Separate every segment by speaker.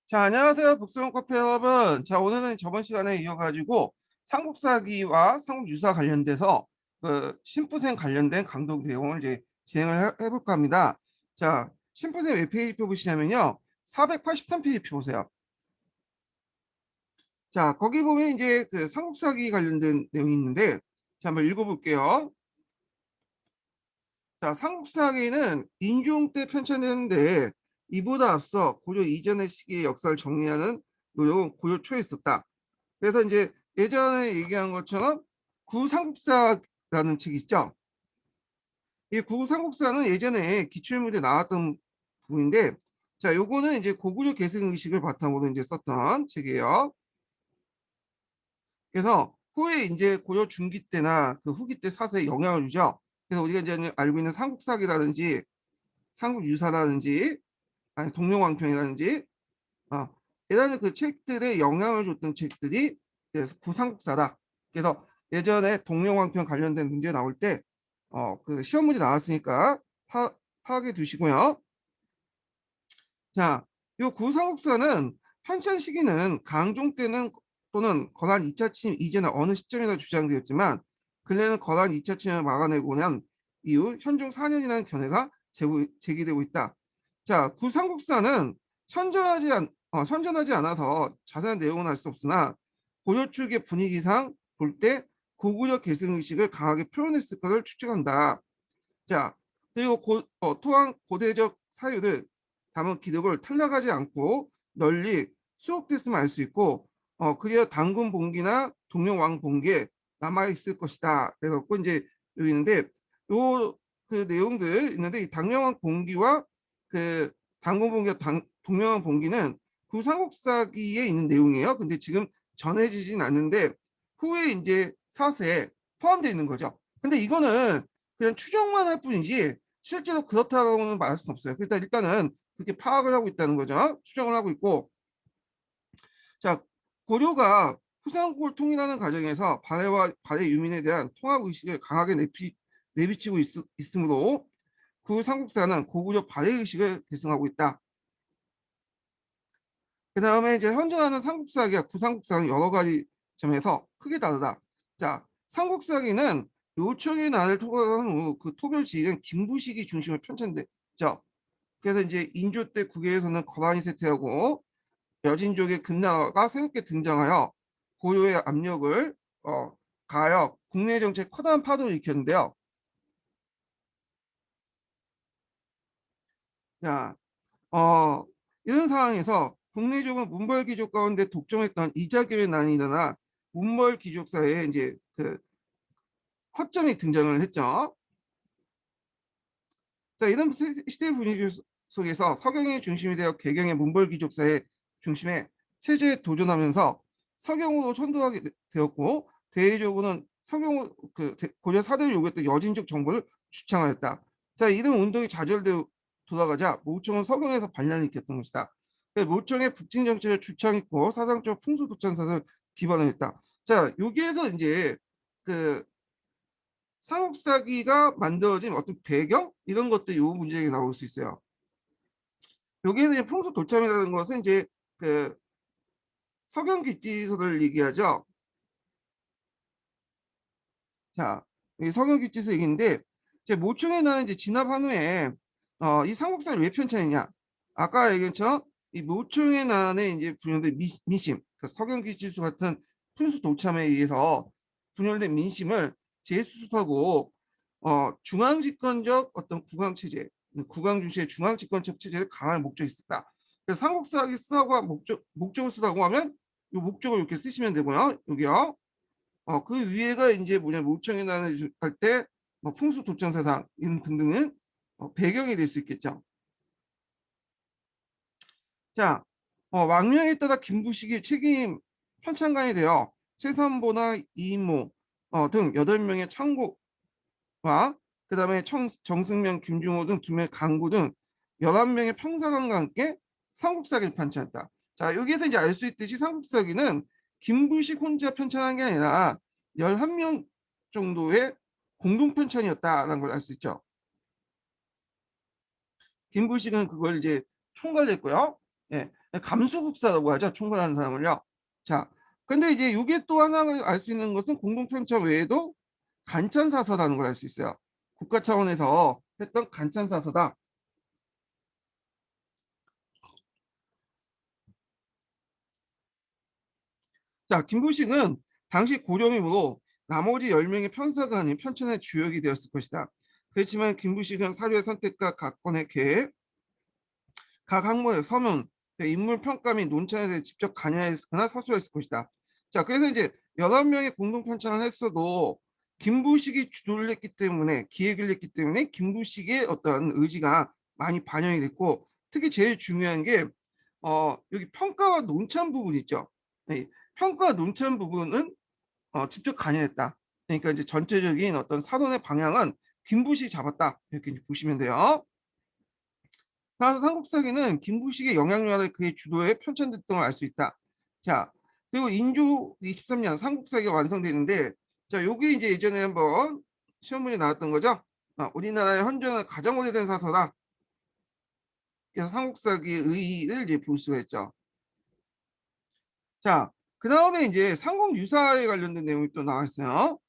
Speaker 1: 자, 안녕하세요. 북스론 커피 여러분. 자, 오늘은 저번 시간에 이어가지고 삼국사기와 삼국유사 관련돼서 심부생 관련된 강독 내용을 이제 진행을 해볼까 합니다. 자, 심부생 몇 페이지 보시냐면요. 483페이지 보세요. 자, 거기 보면 이제 그 삼국사기 관련된 내용이 있는데, 자, 한번 읽어볼게요. 자, 삼국사기는 인종 때 편찬되는데 이보다 앞서 고려 이전의 시기의 역사를 정리하는 노력은 고려 초에 있었다. 그래서 이제 예전에 얘기한 것처럼 구삼국사라는 책이 있죠. 이 구삼국사는 예전에 기출문제 나왔던 부분인데, 자, 요거는 이제 고구려 계승 의식을 바탕으로 이제 썼던 책이에요. 그래서 후에 이제 고려 중기 때나 그 후기 때 사서에 영향을 주죠. 그래서 우리가 이제 알고 있는 삼국사기라든지 삼국유사라든지 아니 동명왕편이라든지 예전에 그 책들에 영향을 줬던 책들이 그래서 구삼국사다. 그래서 예전에 동명왕편 관련된 문제 나올 때 그 시험 문제 나왔으니까 파악해 두시고요. 자, 요 구삼국사는 편찬 시기는 강종 때는 또는 건한 2차 침입 이전의 어느 시점에서 주장되었지만 근래는 건한 2차 침입을 막아내고 난 이후 현종 4년이라는 견해가 제기되고 있다. 자, 구삼국사는 선전하지 않아서 자세한 내용은 알 수 없으나 고려 초기의 분위기상 볼 때 고구려 계승 의식을 강하게 표현했을 것을 추측한다. 자, 그리고 토한 고대적 사유를 담은 기록을 탈락하지 않고 널리 수록됐으면 알 수 있고, 그리어 당군 봉기나 동명 왕 봉기에 남아 있을 것이다. 그래갖고 이제 여기 있는데 요 그 내용들 있는데 이 당명왕 봉기와 그 당군 봉기와 동명왕 봉기는 구삼국사기에 있는 내용이에요. 근데 지금 전해지진 않는데 후에 이제 사세에 포함되어 있는 거죠. 근데 이거는 그냥 추정만 할 뿐이지 실제로 그렇다고는 말할 수는 없어요. 일단은 그렇게 파악을 하고 있다는 거죠. 추정을 하고 있고, 자, 고려가 후삼국을 통일하는 과정에서 발해와 발해 유민에 대한 통합 의식을 강하게 내비치고 있으므로 그 삼국사는 고구려 발해 의식을 계승하고 있다. 그 다음에 이제 현존하는 삼국사기와 구삼국사는 여러 가지 점에서 크게 다르다. 자, 삼국사기는 요청의 난을 토벌한 후 그 토벌 지휘는 김부식이 중심을 편찬됐죠. 그래서 이제 인조 때 국외에서는 거란이 쇠퇴하고 여진족의 금나라가 새롭게 등장하여 고려의 압력을 가하여 국내 정치에 커다란 파도를 일으켰는데요. 자, 어, 이런 상황에서 국내적으로 문벌 귀족 가운데 독점했던 이자교의 난이 일어나 문벌 귀족 사회에 이제 그 허점이 등장을 했죠. 자, 이런 시대 분위기 속에서 서경이 중심이 되어 개경의 문벌 귀족 사회 중심의 체제에 도전하면서 서경으로 천도하게 되었고 대외적으로는 서경 고려 사대를 요구했던 여진족 정보를 주창하였다. 자, 이런 운동이 좌절되어 돌아가자 모청은 서경에서 반란을 일으켰던 것이다. 모청의 북진 정책을 주창했고 사상적 풍수 도창사를 기반을 했다. 자, 여기에서 이제 그 삼국사기가 만들어진 어떤 배경 이런 것들이 요 문제에 나올 수 있어요. 여기에서 이제 풍수 도참이라는 것은 이제 그 서경귀지서를 얘기하죠. 자, 이 서경귀지서 얘기인데 이제 모충에 나는 이제 진압한 후에 이 삼국사를 왜 편찬했냐? 아까 얘기했처럼 이 모충에 난에 이제 분열된 민심, 그 서경귀지서 같은 풍수 도참에 의해서 분열된 민심을 재수습하고 중앙집권적 어떤 국왕 중시의 중앙집권적 체제를 강할 목적이 있었다. 그래서 삼국사기 쓰라고 목적을 쓰라고 하면 이 목적을 이렇게 쓰시면 되고요. 여기요. 그 위에가 이제 뭐냐 모청에 나는 할때 풍수 도청사상 이런 등등은 배경이 될 수 있겠죠. 자, 왕명에 따라 김부식이 책임 편찬관이 되어 최선보나 이인모 등 8명의 창고와 그다음에 정승명, 김중호 등 2명의 강구 등 11명의 평사관과 함께 삼국사기를 편찬했다. 자, 여기에서 이제 알 수 있듯이 삼국사기는 김부식 혼자 편찬한 게 아니라 11명 정도의 공동 편찬이었다라는 걸 알 수 있죠. 김부식은 그걸 이제 총괄했고요. 예. 감수국사라고 하죠. 총괄하는 사람을요. 자, 근데 이제 이게 또 하나 알 수 있는 것은 공동편차 외에도 간찬사서라는 걸 알 수 있어요. 국가 차원에서 했던 간찬사서다. 자, 김부식은 당시 고령이므로 나머지 10명의 편사가 아닌 편찬의 주역이 되었을 것이다. 그렇지만 김부식은 사료의 선택과 각권의 계획, 각 학문의 서문, 인물 평가 및 논찬에 대해 직접 관여했거나 서술했을 것이다. 자, 그래서 이제 11명의 공동 편찬을 했어도 김부식이 주도를 했기 때문에, 기획을 했기 때문에 김부식의 어떤 의지가 많이 반영이 됐고, 특히 제일 중요한 게 여기 평가와 논찬 부분 있죠. 네, 평가와 논찬 부분은 직접 관여했다. 그러니까 이제 전체적인 어떤 사론의 방향은 김부식이 잡았다. 이렇게 이제 보시면 돼요. 따라서 삼국사기는 김부식의 영향력을 그의 주도에 편찬됐던 걸 알 수 있다. 자, 그리고 인조 23년 삼국사기가 완성되는데, 자, 요게 이제 예전에 한번 시험 문제 나왔던 거죠. 우리나라의 현존하는 가장 오래된 사서다. 그래서 삼국사기의 의의를 이제 볼 수가 있죠. 자, 그 다음에 이제 삼국유사에 관련된 내용이 또 나와 있어요.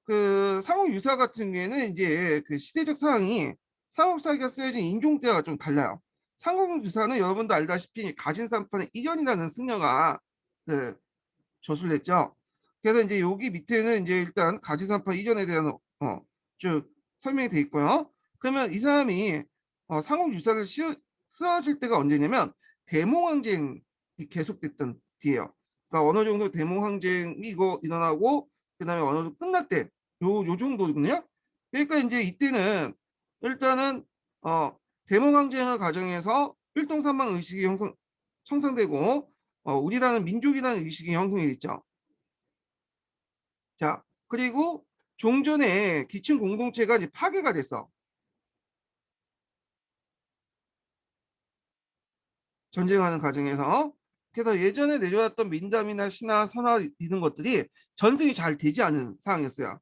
Speaker 1: 그 삼국유사 같은 경우에는 이제 그 시대적 상황이 삼국사기가 쓰여진 인종 때와 좀 달라요. 삼국유사는 여러분도 알다시피 가진산판의 일연이라는 승려가 그 저술을 했죠. 그래서 이제 여기 밑에는 이제 일단 가진산판 이전에 대한 쭉 설명이 돼 있고요. 그러면 이 사람이 삼국유사를 쓰여질 때가 언제냐면 대몽항쟁이 계속됐던 뒤에요. 그러니까 어느 정도 대몽항쟁이 이거 일어나고 그다음에 어느 정도 끝날 때 요 정도거든요. 그러니까 이제 이때는 일단은 대몽항쟁의 과정에서 일동산방 의식이 형성되고 우리라는 민족이라는 의식이 형성이 됐죠. 자, 그리고 종전에 기층 공동체가 이제 파괴가 됐어. 전쟁하는 과정에서. 그래서 예전에 내려왔던 민담이나 신화, 선화 이런 것들이 전승이 잘 되지 않은 상황이었어요.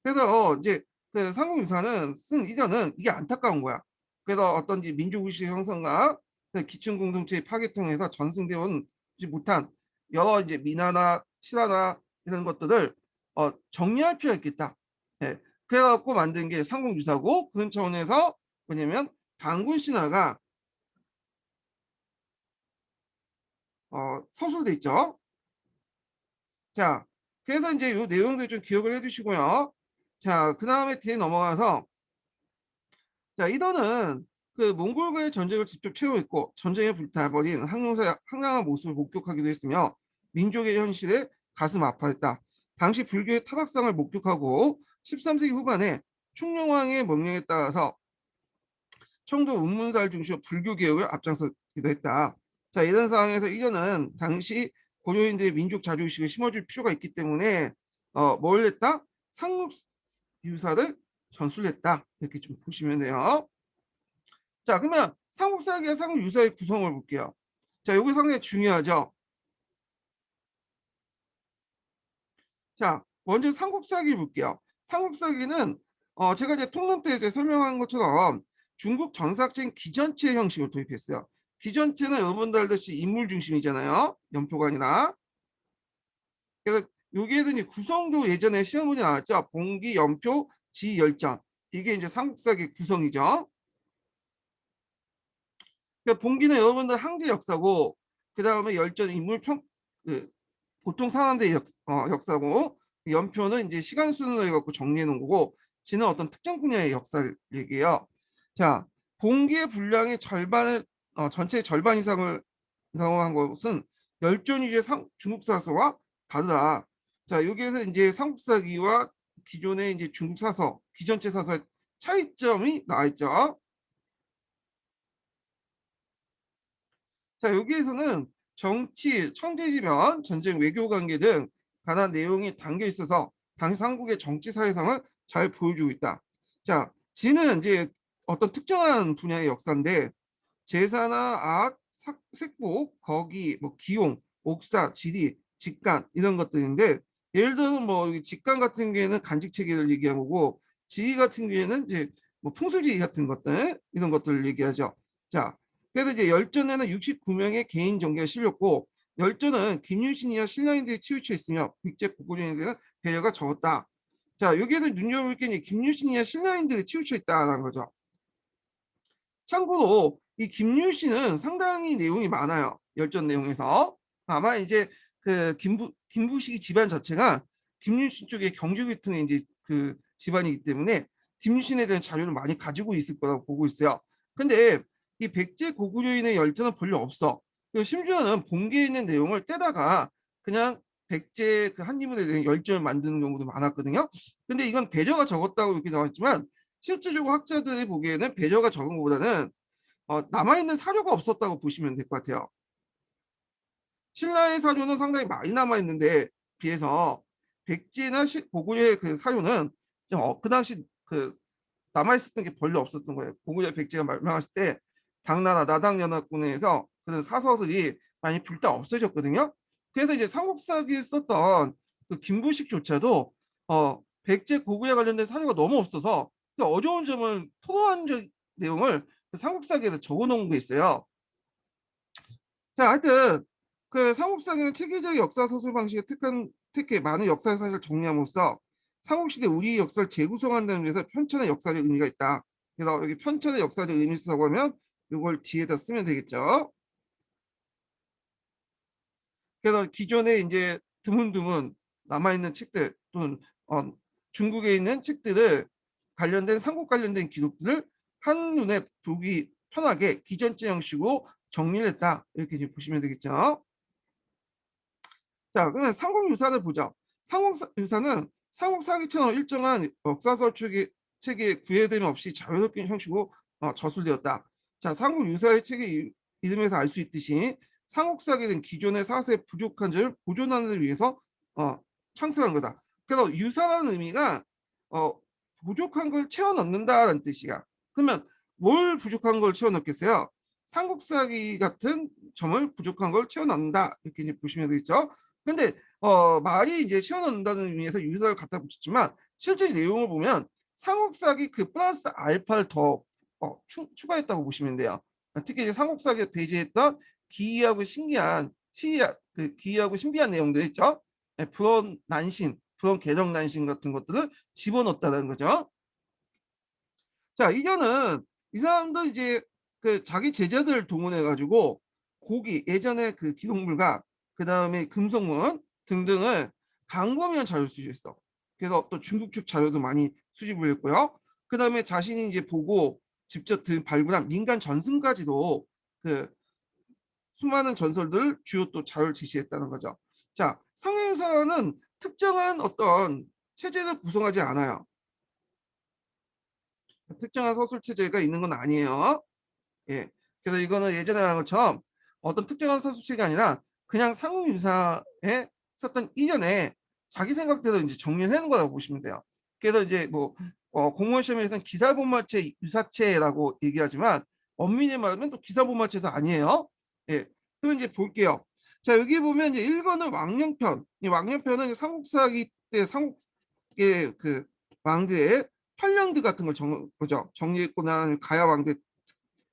Speaker 1: 그래서 이제 그 삼국유사는 쓴 이전은 이게 안타까운 거야. 그래서 어떤 민족의식 형성과 기층 공동체의 파괴 통해서 전승되지 못한 여러 이제 민화나 실화나 이런 것들을 정리할 필요가 있겠다. 예. 그래갖고 만든 게 삼국유사고 그런 차원에서 뭐냐면 단군 신화가 서술돼 있죠. 자, 그래서 이제 이 내용들 좀 기억을 해두시고요. 자, 그 다음에 뒤에 넘어가서 자, 이더는 그 몽골과의 전쟁을 직접 체험했고 전쟁에 불타버린 항공사의 황량한 모습을 목격하기도 했으며 민족의 현실에 가슴 아파했다. 당시 불교의 타락상을 목격하고 13세기 후반에 충녕왕의 명령에 따라서 청도 운문사를 중심으로 불교 개혁을 앞장서기도 했다. 자, 이런 상황에서 이전은 당시 고려인들의 민족 자주의식을 심어줄 필요가 있기 때문에 뭘 했다? 삼국 유사를 전술했다. 이렇게 좀 보시면 돼요. 자, 그러면 삼국사기와 삼국유사의 구성을 볼게요. 자, 여기 상당히 중요하죠. 자, 먼저 삼국사기 볼게요. 삼국사기는 제가 이제 통론 때 이제 설명한 것처럼 중국 전사학생 기전체 형식을 도입했어요. 기전체는 여러분들 알듯이 인물 중심이잖아요. 연표가 아니라. 그래서 여기에서 이제 구성도 예전에 시험 문제 나왔죠. 봉기, 연표, 지, 열전. 이게 이제 삼국사기 구성이죠. 그러니까 봉기는 여러분들 항제 역사고 그 다음에 열전 인물 그 보통 사람들의 역사고 연표는 이제 시간 순으로 해갖고 정리해 놓은 거고 지는 어떤 특정 분야의 역사를 얘기해요. 자, 봉기의 분량의 절반을 전체의 절반 이상을 이상한 것은 열전 위주의 중국 사서와 다르다. 자, 여기에서 이제 삼국사기와 기존의 이제 중국 사서, 기전체 사서의 차이점이 나와 있죠. 자, 여기에서는 정치, 청제지변, 전쟁, 외교 관계 등 관한 내용이 담겨 있어서 당시 한국의 정치 사회상을 잘 보여주고 있다. 자, 지는 이제 어떤 특정한 분야의 역사인데 제사나 악, 색복, 거기, 뭐 기용, 옥사, 지리, 직간 이런 것들인데 예를 들어 뭐 직간 같은 경우에는 간직 체계를 얘기한 거고 지리 같은 경우에는 이제 뭐 풍수지리 같은 것들 이런 것들을 얘기하죠. 자, 그래서 이제 열전에는 69명의 개인 전개가 실렸고 열전은 김유신이야 신라인들이 치우쳐 있으며 백제 고구려인들은 배려가 적었다. 자, 여기에서 눈여볼 게 이제 김유신이야 신라인들이 치우쳐 있다는 거죠. 참고로 이 김유신은 상당히 내용이 많아요. 열전 내용에서. 아마 이제 그 김부식이 집안 자체가 김유신 쪽의 경제계통의 이제 그 집안이기 때문에 김유신에 대한 자료를 많이 가지고 있을 거라고 보고 있어요. 근데 이 백제 고구려인의 열전은 별로 없어. 그리고 심지어는 본계에 있는 내용을 떼다가 그냥 백제 그 한인물에 대한 열전을 만드는 경우도 많았거든요. 근데 이건 배려가 적었다고 이렇게 나왔지만 실질적으로 학자들이 보기에는 배려가 적은 것보다는 남아있는 사료가 없었다고 보시면 될 것 같아요. 신라의 사료는 상당히 많이 남아있는데 비해서 백제나 고구려의 그 사료는 그 당시 그 남아있었던 게 별로 없었던 거예요. 고구려 백제가 멸망했을 때 당나라 나당연합군에서 그런 사서들이 많이 불다 없어졌거든요. 그래서 이제 삼국사기에 썼던 그 김부식조차도 백제 고구려 관련된 사료가 너무 없어서 그 어려운 점을 토로한 내용을 그 삼국사기에서 적어놓은 게 있어요. 자, 하여튼 그 삼국사기는 체계적 역사 서술 방식에 특히 많은 역사 사실을 정리함으로써 삼국시대 우리 역사를 재구성한다는 점에서 편찬의 역사적 의미가 있다. 그래서 여기 편찬의 역사적 의미 쓰라고 하면 이걸 뒤에다 쓰면 되겠죠. 그래서 기존에 이제 드문드문 남아있는 책들 또는 중국에 있는 책들을 관련된 삼국 관련된 기록들을 한눈에 보기 편하게 기전제 형식으로 정리를 했다. 이렇게 이제 보시면 되겠죠. 자, 그러면 삼국유사를 보죠. 삼국유사는 삼국사기처럼 일정한 역사설 체계에 구애됨 없이 자유롭게 형식으로 저술되었다. 자, 삼국유사의 체계 이름에서 알 수 있듯이 삼국사기는 기존의 사세의 부족한 점을 보존하는 데 위해서 창설한 거다. 그래서 유사라는 의미가 어, 부족한 걸 채워 넣는다는 뜻이야. 그러면 뭘 부족한 걸 채워 넣겠어요? 삼국사기 같은 점을 부족한 걸 채워 넣는다. 이렇게 이제 보시면 되겠죠. 근데 말이 이제 채워넣는다는 의미에서 유사를 갖다 붙였지만 실제 내용을 보면 삼국사기 그 플러스 알파를 더 추가했다고 보시면 돼요. 특히 이제 삼국사기에 배제했던 기이하고 신기한 그 기이하고 신비한 내용들 있죠. 불온 난신, 불온 개정 난신 같은 것들을 집어넣었다는 거죠. 자, 이거는 이 사람도 이제 그 자기 제자들을 동원해 가지고 고기 예전에 그 기록물과 그 다음에 금속문 등등을 광범위한 자료 수집했어. 그래서 또 중국 측 자료도 많이 수집을 했고요. 그 다음에 자신이 이제 보고 직접 발굴한 민간 전승까지도 그 수많은 전설들을 주요 또 자료를 제시했다는 거죠. 자, 상해유사는 특정한 어떤 체제를 구성하지 않아요. 특정한 서술 체제가 있는 건 아니에요. 예. 그래서 이거는 예전에 말한 것처럼 어떤 특정한 서술체가 아니라 그냥 상호유사에 썼던 이전에 자기 생각대로 이제 정리를 해놓은 거라고 보시면 돼요. 그래서 이제 뭐 공무원 시험에서는 기사본말체 유사체라고 얘기하지만 엄밀히 말하면 또 기사본말체도 아니에요. 예. 그럼 이제 볼게요. 자, 여기 보면 이제 1번은 왕령편. 이 왕령편은 삼국사기 때 삼국의 그 왕들의 편령들 같은 걸 거죠. 정리했고 난 가야 왕들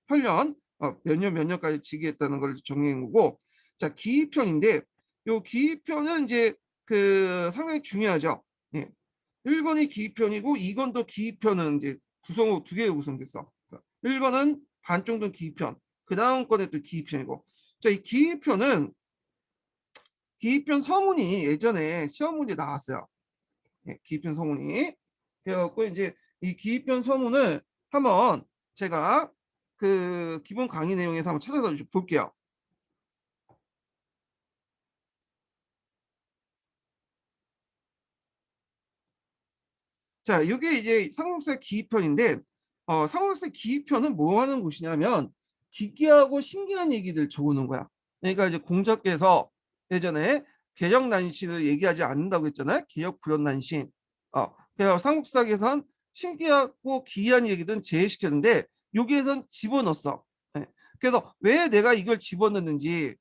Speaker 1: 편년 몇 년 몇 년까지 지기했다는 걸 정리한 거고, 자 기입편인데 요 기입편은 이제 그 상당히 중요하죠. 예. 1권이 기입편이고 2권도 기입편은 이제 구성으로 두 개가 구성됐어. 1권은 반 정도 기입편, 그 다음 권에 또 기입편이고. 자, 이 기입편 서문이 예전에 시험 문제 나왔어요. 예, 기입편 서문이. 그래갖고 이제 이 기입편 서문을 한번 제가 그 기본 강의 내용에서 한번 찾아서 볼게요. 자, 이게 이제 삼국사 기입편인데 삼국사 기입편은 뭐 하는 곳이냐면 기괴하고 신기한 얘기들 적어놓은 거야. 그러니까 이제 공자께서 예전에 개혁난신을 얘기하지 않는다고 했잖아요. 개혁불연난신. 그래서 삼국사에선 신기하고 기이한 얘기들은 제외시켰는데 여기에선 집어넣었어. 예. 그래서 왜 내가 이걸 집어넣는지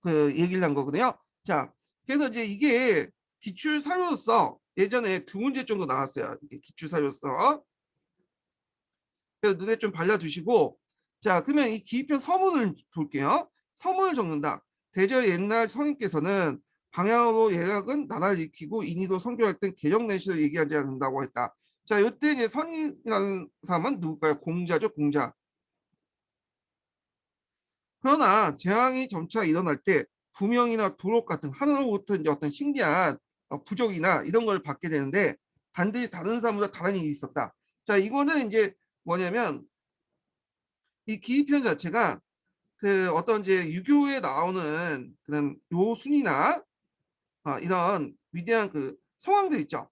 Speaker 1: 그 얘기를 한 거거든요. 자, 그래서 이제 이게 기출 사료로서 예전에 두 문제 정도 나왔어요. 이게 기출 사료로서. 그래서 눈에 좀 발라두시고, 자, 그러면 이 기입편 서문을 볼게요. 서문을 적는다. 대저 옛날 성인께서는 방향으로 예약은 나라를 익히고 인의도 선교할 땐 개정 내시를 얘기하지 않는다고 했다. 자, 이때 이제 선이라는 사람은 누굴까요? 공자죠, 공자. 그러나 재앙이 점차 일어날 때 부명이나 도록 같은 하늘로부터 이제 어떤 신기한 부적이나 이런 걸 받게 되는데 반드시 다른 사람보다 다른 일이 있었다. 자, 이거는 이제 뭐냐면 이 기입편 자체가 그 어떤 이제 유교에 나오는 그런 요순이나 이런 위대한 그 성황들 있죠.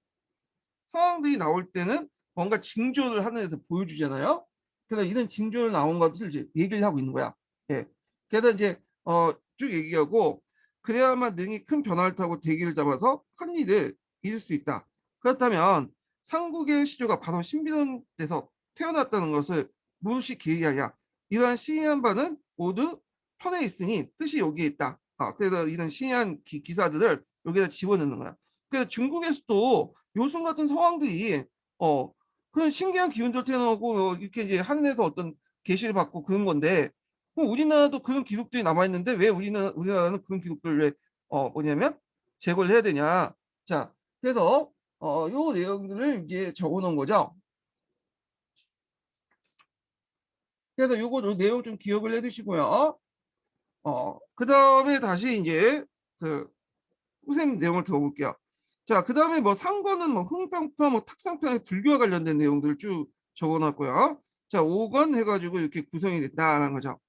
Speaker 1: 성황들이 나올 때는 뭔가 징조를 하늘에서 보여주잖아요. 그래서 이런 징조를 나온 것을 이제 얘기를 하고 있는 거야. 예. 그래서 이제 쭉 얘기하고 그래야만 능히 큰 변화를 타고 대기를 잡아서 큰 일을 이룰 수 있다. 그렇다면 삼국의 시조가 바로 신비로운데서 태어났다는 것을 무엇이 계기하냐? 이러한 시의한 바는 모두 편에 있으니 뜻이 여기에 있다. 그래서 이런 시의한 기사들을 여기다 집어넣는 거야. 그래서 중국에서도 요즘 같은 상황들이 어 그런 신기한 기운들 태어나고 이렇게 이제 하늘에서 어떤 계시를 받고 그런 건데 그럼 우리나라도 그런 기록들이 남아 있는데 왜 우리나라는 그런 기록들을 왜 뭐냐면 제거를 해야 되냐? 자, 그래서 요 내용들을 이제 적어 놓은 거죠. 그래서 요거 내용 좀 기억을 해 두시고요. 그다음에 다시 이제 그 선생님 내용을 들어볼게요. 자, 그 다음에 뭐 상권은 뭐 흥평편, 뭐 탁상편에 불교와 관련된 내용들을 쭉 적어놨고요. 자, 5권 해가지고 이렇게 구성이 됐다라는 거죠.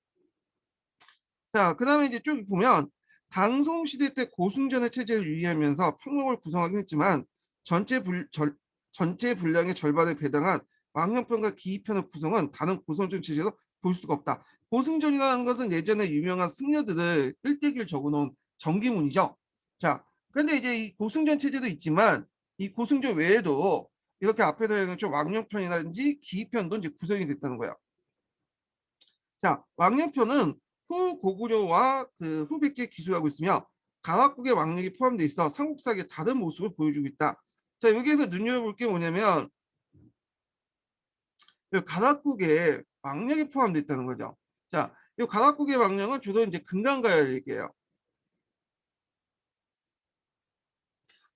Speaker 1: 자, 그 다음에 이제 쭉 보면 당송시대 때 고승전의 체제를 유지하면서 평론을 구성하긴 했지만 전체 분량의 절반에 배당한 왕년편과 기이편의 구성은 다른 고성전 체제로 볼 수가 없다. 고승전이라는 것은 예전에 유명한 승려들을 일대기를 적어놓은 정기문이죠. 자, 근데 이제 이 고승전 체제도 있지만 이 고승전 외에도 이렇게 앞에서 좀 왕년편이라든지 기이편도 이제 구성이 됐다는 거예요. 자, 왕년표는 후고구려와 그 후백제에 기술하고 있으며 가락국의 왕력이 포함되어 있어 삼국사의 다른 모습을 보여주고 있다. 자, 여기에서 눈여겨볼 게 뭐냐면 가락국에 왕력이 포함되어 있다는 거죠. 자, 이 가락국의 왕력은 주로 이제 금강가야를 얘기해요.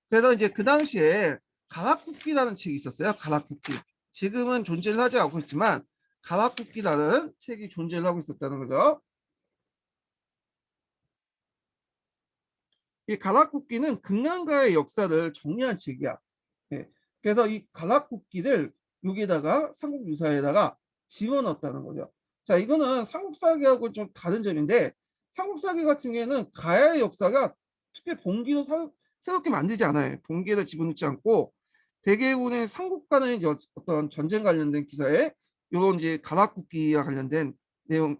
Speaker 1: 그래서 이제 그 당시에 가락국기라는 책이 있었어요. 가락국기. 지금은 존재를 하지 않고 있지만 가락국기라는 책이 존재를 하고 있었다는 거죠. 이 가락국기는 금강가의 역사를 정리한 책이야. 예. 그래서 이 가락국기를 여기다가 삼국유사에다가 집어넣었다는 거죠. 자, 이거는 삼국사기하고 좀 다른 점인데 삼국사기 같은 경우에는 가야의 역사가 특히 본기도 새롭게 만들지 않아요. 본기에다 집어넣지 않고 대개군의 삼국과는 이제 어떤 전쟁 관련된 기사에 이런 이제 가락국기와 관련된 내용,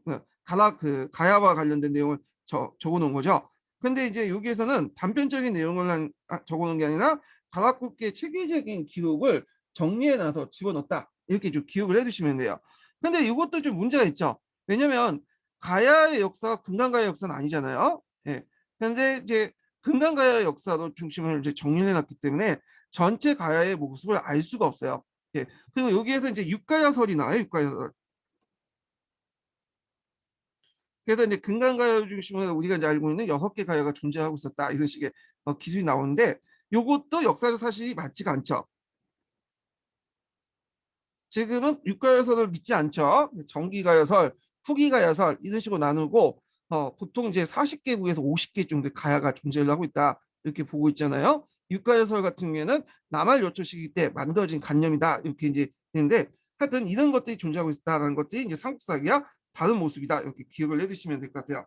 Speaker 1: 가야와 관련된 내용을 적어놓은 거죠. 근데 이제 여기에서는 단편적인 내용을 적어놓은 게 아니라 가락국기의 체계적인 기록을 정리해놔서 집어넣었다. 이렇게 좀 기억을 해두시면 돼요. 근데 이것도 좀 문제가 있죠. 왜냐면 가야의 역사가 금강가야의 역사는 아니잖아요. 예. 근데 이제 금강가야의 역사로 중심을 이제 정리해놨기 때문에 전체 가야의 모습을 알 수가 없어요. 예. 그리고 여기에서 이제 육가야설이 나와요. 육가야설. 그래서 이제 금강가야 중심으로 우리가 이제 알고 있는 6개 가야가 존재하고 있었다. 이런 식의 기술이 나오는데 이것도 역사적 사실이 맞지가 않죠. 지금은 육가야설을 믿지 않죠. 정기가야설, 후기가야설 이런 식으로 나누고 보통 이제 40개국에서 50개 정도의 가야가 존재를 하고 있다. 이렇게 보고 있잖아요. 육가야설 같은 경우에는 남할 요초 시기 때 만들어진 관념이다. 이렇게 이제 되는데 하여튼 이런 것들이 존재하고 있다는 것들이 이제 삼국사기와 다른 모습이다. 이렇게 기억을 해두시면 될 것 같아요.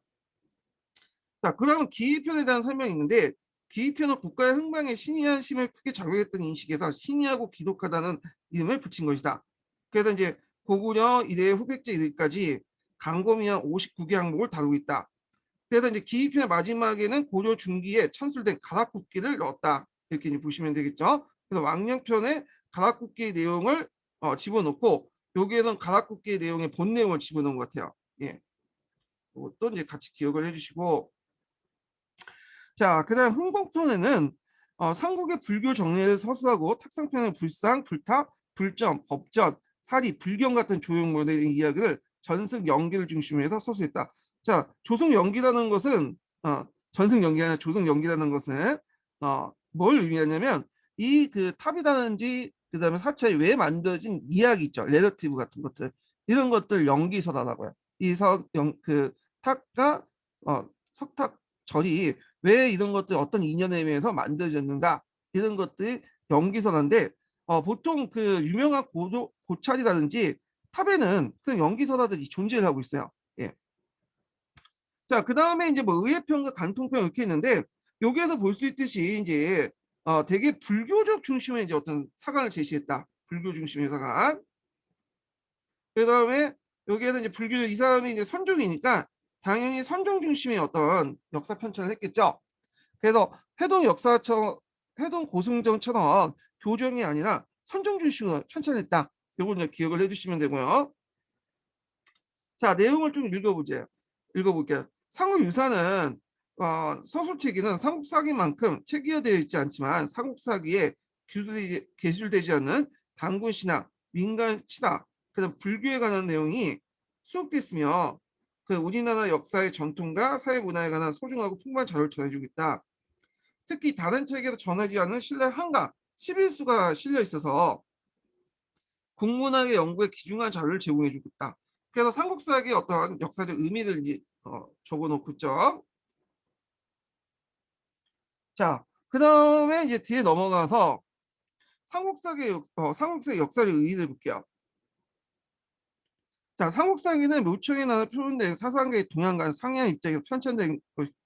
Speaker 1: 자, 그러면 기이편에 대한 설명이 있는데 기이편은 국가의 흥망에 신이한 힘을 크게 작용했던 인식에서 신이하고 기독하다는 이름을 붙인 것이다. 그래서 이제 고구려 이래 후백제 이래까지 강검이한 59개 항목을 다루고 있다. 그래서 이제 기이편의 마지막에는 고려 중기에 찬술된 가락국기를 넣었다. 이렇게 이제 보시면 되겠죠. 그래서 왕령편에 가락국기의 내용을 집어넣고 여기에는 가락국기의 내용의 본 내용을 집어넣은 것 같아요. 예. 이것도 이제 같이 기억을 해주시고 자, 그다음 흥봉편에는 삼국의 불교 정례를 서술하고 탁상편의 불상, 불탑, 불점, 법전, 사리, 불경 같은 조형물의 이야기를 전승 연기를 중심으로 해서 서술했다. 자, 조승 연기라는 것은 전승 연기가 아니라 조승 연기라는 것은 뭘 의미하냐면 이 그 탑이라든지 그다음에 사찰이 왜 만들어진 이야기 있죠. 레러티브 같은 것들 이런 것들 연기서라고요. 이석그 탑과 석탑절이 왜 이런 것들 어떤 인연에 의해서 만들어졌는가 이런 것들이 연기서인데 보통 그 유명한 고찰이라든지 탑에는 그 연기서라든지 존재를 하고 있어요. 예. 자, 그 다음에 이제 뭐 의회평과 간통평 이렇게 있는데 여기에서 볼 수 있듯이 이제 되게 불교적 중심의 이제 어떤 사관을 제시했다. 불교 중심의 사관. 그 다음에 여기에서 이제 불교적 이 사람이 이제 선종이니까 당연히 선종 중심의 어떤 역사 편찬을 했겠죠. 그래서 회동 고승정처럼 교정이 아니라 선종 중심으로 편찬했다. 요걸 이제 기억을 해주시면 되고요. 자, 내용을 좀 읽어볼게요. 상국유사는 서술체계는 삼국사기만큼 체계화되어 있지 않지만 삼국사기에 기술되지 않는 단군신화, 민간신화, 그다음 불교에 관한 내용이 수록됐으며 그 우리나라 역사의 전통과 사회 문화에 관한 소중하고 풍부한 자료를 전해주고 있다. 특히 다른 책에서 전하지 않은 신라 한가 11수가 실려 있어서 국문학의 연구에 귀중한 자료를 제공해주고 있다. 그래서 삼국사기의 어떤 역사적 의미를 이제 적어놓고 있죠. 자, 그 다음에 이제 뒤에 넘어가서 삼국사기 역사적 의의를 볼게요. 자, 삼국사기는 묘청에 나는 표현된 사상계의 동양과 상이한 입장에서 편찬된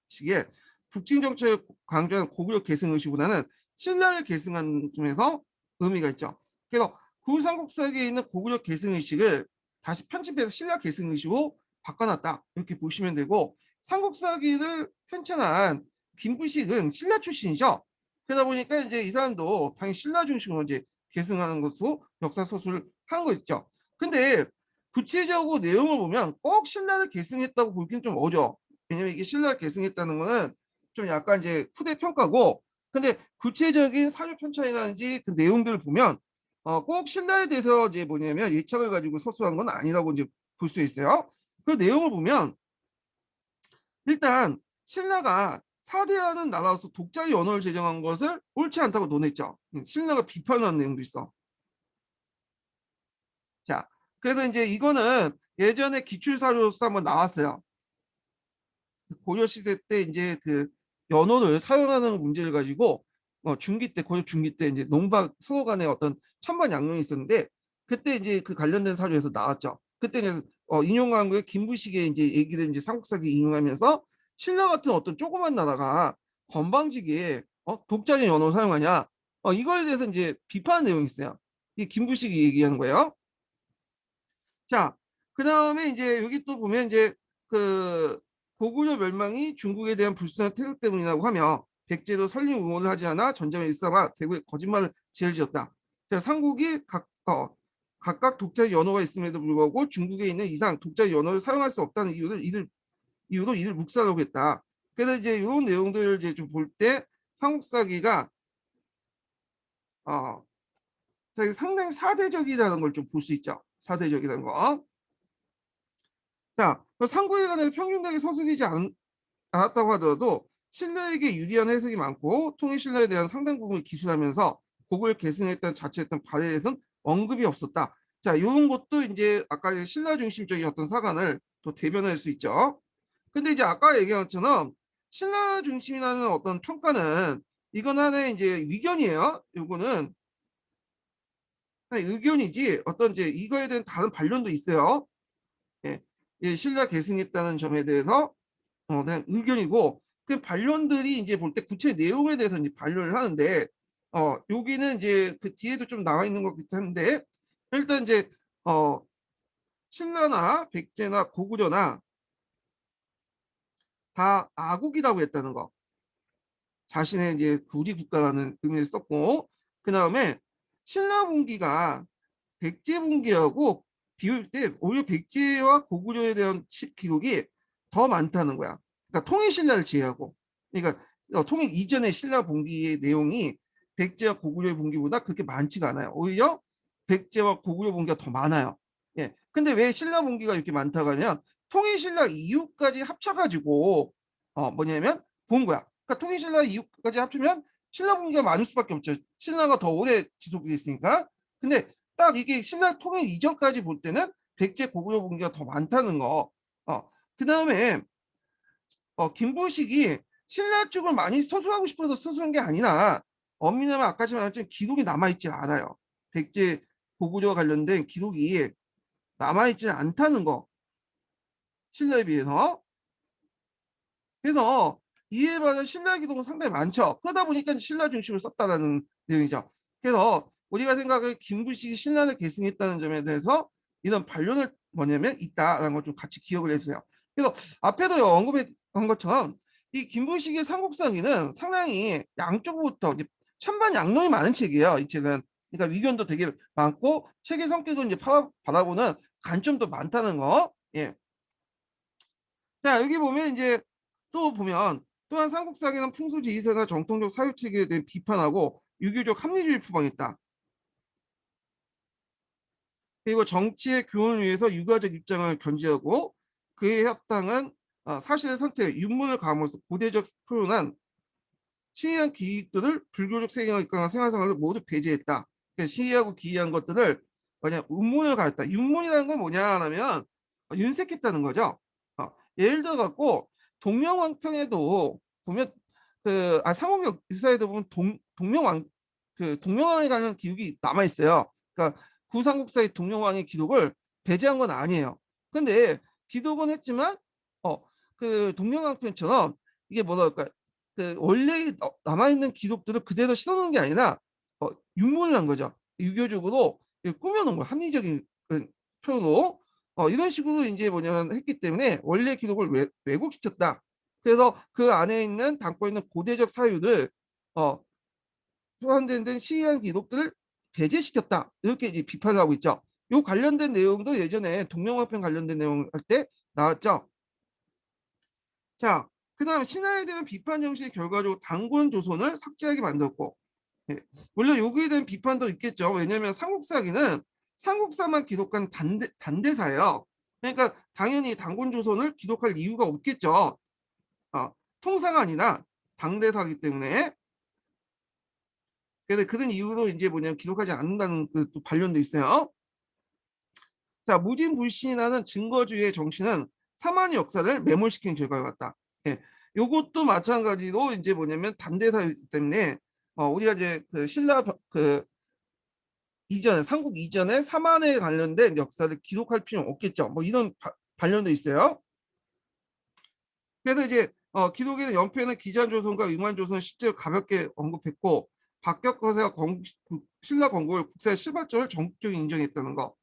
Speaker 1: 것이기에 북진 정책을 강조하는 고구려 계승 의식보다는 신라를 계승하는 점에서 의미가 있죠. 그래서 구삼국사기에 있는 고구려 계승 의식을 다시 편집해서 신라 계승 의식으로 바꿔놨다. 이렇게 보시면 되고 삼국사기를 편찬한 김부식은 신라 출신이죠. 그러다 보니까 이제 이 사람도 당연히 신라 중심으로 이제 계승하는 것으로 역사 소설을 한 거 있죠. 근데 구체적으로 내용을 보면 꼭 신라를 계승했다고 보기는 좀 어려워. 왜냐면 이게 신라를 계승했다는 거는 좀 약간 이제 후대 평가고, 근데 구체적인 사료 편찬이라든지 그 내용들을 보면 꼭 신라에 대해서 이제 뭐냐면 예착을 가지고 서술한 건 아니라고 이제 볼 수 있어요. 그 내용을 보면 일단 신라가 사대하는 나라로서 독자의 언어를 제정한 것을 옳지 않다고 논했죠. 신라가 비판하는 내용도 있어. 자, 그래서 이제 이거는 예전에 기출사료로서 한번 나왔어요. 고려 시대 때 이제 그 연호를 사용하는 문제를 가지고 중기 때 고려 중기 때 이제 농박 서로 간에 어떤 찬반 양론이 있었는데 그때 이제 그 관련된 사료에서 나왔죠. 그때 이제 인용한 거에 김부식의 이제 얘기를 이제 삼국사기 인용하면서 신라 같은 어떤 조그만 나라가 건방지게 독자적 연호를 사용하냐 이거에 대해서 이제 비판 내용이 있어요. 이 김부식이 얘기하는 거예요. 자, 그 다음에 이제 여기 또 보면 이제 그 고구려 멸망이 중국에 대한 불순한 태도 때문이라고 하며 백제도 설립 응원을 하지 않아 전쟁을 일삼아 대구에 거짓말을 지어지었다. 자, 삼국이 각각 독자의 연호가 있음에도 불구하고 중국에 있는 이상 독자의 연호를 사용할 수 없다는 이유로 이들 묵살하고 했다. 그래서 이제 이런 내용들을 이제 좀 볼 때 삼국사기가 어, 상당히 사대적이라는 걸 좀 볼 수 있죠. 사대적이라는 거. 자, 상고에 관해 평균되게 서술되지 않았다고 하더라도 신라에게 유리한 해석이 많고 통일 신라에 대한 상당 부분을 기술하면서 곡을 계승했던 자체했던 바에 대해서는 언급이 없었다. 자, 이런 것도 이제 아까 신라 중심적인 어떤 사관을 또 대변할 수 있죠. 근데 이제 아까 얘기한 것처럼 신라 중심이라는 어떤 평가는 이건 하나의 이제 의견이에요. 이거는 의견이지 어떤 이제 이거에 대한 다른 반론도 있어요. 예, 예, 신라 계승했다는 점에 대해서 그냥 의견이고 그 반론들이 이제 볼 때 구체 내용에 대해서 이제 반론을 하는데 여기는 이제 그 뒤에도 좀 나와 있는 것 같긴 한데 일단 이제 신라나 백제나 고구려나 다 아국이라고 했다는 거 자신의 이제 우리 국가라는 의미를 썼고 그 다음에 신라 분기가 백제 분기하고 비율 때 오히려 백제와 고구려에 대한 기록이 더 많다는 거야. 그러니까 통일 신라를 제외하고, 그러니까 통일 이전의 신라 분기의 내용이 백제와 고구려의 분기보다 그렇게 많지가 않아요. 오히려 백제와 고구려 분기가 더 많아요. 예, 근데 왜 신라 본기가 이렇게 많다고 하면 통일신라 이후까지 합쳐가지고 뭐냐면 본 거야. 그러니까 통일신라 이후까지 합치면 신라 본기가 많을 수밖에 없죠. 신라가 더 오래 지속이 됐으니까. 근데 딱 이게 신라 통일 이전까지 볼 때는 백제 고구려 본기가 더 많다는 거. 그다음에 김부식이 신라 쪽을 많이 서술하고 싶어서 서술한 게 아니라 왜냐면 아까 말했지만 기록이 남아있지 않아요. 백제 고구려와 관련된 기록이 남아있지 않다는 거. 신라에 비해서. 그래서 이에 반해 신라 기록은 상당히 많죠. 그러다 보니까 신라 중심을 썼다는 내용이죠. 그래서 우리가 생각할 김부식이 신라를 계승했다는 점에 대해서 이런 반론을 뭐냐면 있다라는 걸 좀 같이 기억을 해주세요. 그래서 앞에도 언급한 것처럼 이 김부식의 삼국사기는 상당히 양쪽부터 이제 천반양론이 많은 책이에요. 이 책은. 그러니까 위견도 되게 많고 책의 성격을 이제 바라보는 관점도 많다는 거. 예. 자, 여기 보면 이제 또 보면 또한 삼국사기는 풍수지리설과 정통적 사유체계에 대해 비판하고 유교적 합리주의 표방했다. 그리고 정치의 교훈을 위해서 유가적 입장을 견지하고 그에 합당한 사실의 선택, 윤문을 감으로써 고대적 표현한 시의한 기익들을 불교적 세계관과 생활생활을 모두 배제했다. 그러니까 시의하고 기이한 것들을 뭐냐 운문을 가했다. 윤문이라는 건 뭐냐 하면 윤색했다는 거죠. 예를 들어 갖고 동명왕평에도 보면 상호명 유사에도 보면 동명왕 동명왕에 관한 기록이 남아 있어요. 그러니까 구삼국사의 동명왕의 기록을 배제한 건 아니에요. 근데 기록은 했지만 동명왕편처럼 이게 뭐랄까 원래 남아있는 기록들을 그대로 실어놓은 게 아니라 윤문을 한 거죠. 유교적으로 꾸며놓은 거 합리적인 표현으로 이런 식으로 이제 뭐냐면 했기 때문에 원래 기록을 왜곡시켰다. 그래서 그 안에 있는 담고 있는 고대적 사유를 포함된 시의한 기록들을 배제시켰다. 이렇게 이제 비판을 하고 있죠. 요 관련된 내용도 예전에 동명화편 관련된 내용 할 때 나왔죠. 자, 그다음 신화에 대한 비판 정신이 결과적으로 단군 조선을 삭제하게 만들었고, 예, 물론 여기에 대한 비판도 있겠죠. 왜냐하면 삼국사기는 삼국사만 기록한 단대사예요. 그러니까 당연히 단군 조선을 기록할 이유가 없겠죠. 통사가 아니라 당대사기 때문에. 그래서 그런 이유로 이제 뭐냐면 기록하지 않는다는 그 또 반론도 있어요. 자, 무진불신이라는 증거주의의 정신은 사만의 역사를 매몰시킨 결과가 같다. 예, 요것도 마찬가지로 이제 뭐냐면 단대사이기 때문에 우리가 이제 그 신라 그 이전에 삼국 이전에 사만에 관련된 역사를 기록할 필요는 없겠죠. 뭐 이런 반론도 있어요. 그래서 이제 기록에는 연표에는 기자조선과 응만조선 실제로 가볍게 언급했고 박격거세가 신라 건국을 국사의 실발점을 전국적으로 인정했다는 거.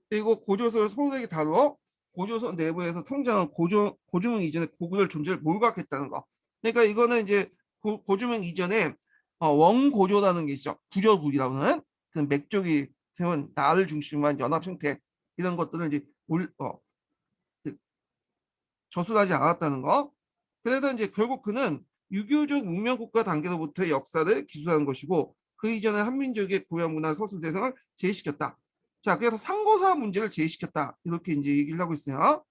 Speaker 1: 그리고 고조선을 소홀하게 다루어 고조선 내부에서 성장한 고조명 이전의 고구려 존재를 몰각했다는 거. 그러니까 이거는 이제 고조명 이전에 원고조라는 게 있죠. 구조국이라고 하는 그 맥족이 세운 나를 중심으로 한 연합 형태 이런 것들을 이제 그 저술하지 않았다는 거. 그래서 이제 결국 그는 유교적 문명국가 단계로부터의 역사를 기술한 것이고 그 이전에 한민족의 고유 문화 서술 대상을 제시시켰다. 자, 그래서 상고사 문제를 제시시켰다. 이렇게 이제 얘기를 하고 있어요.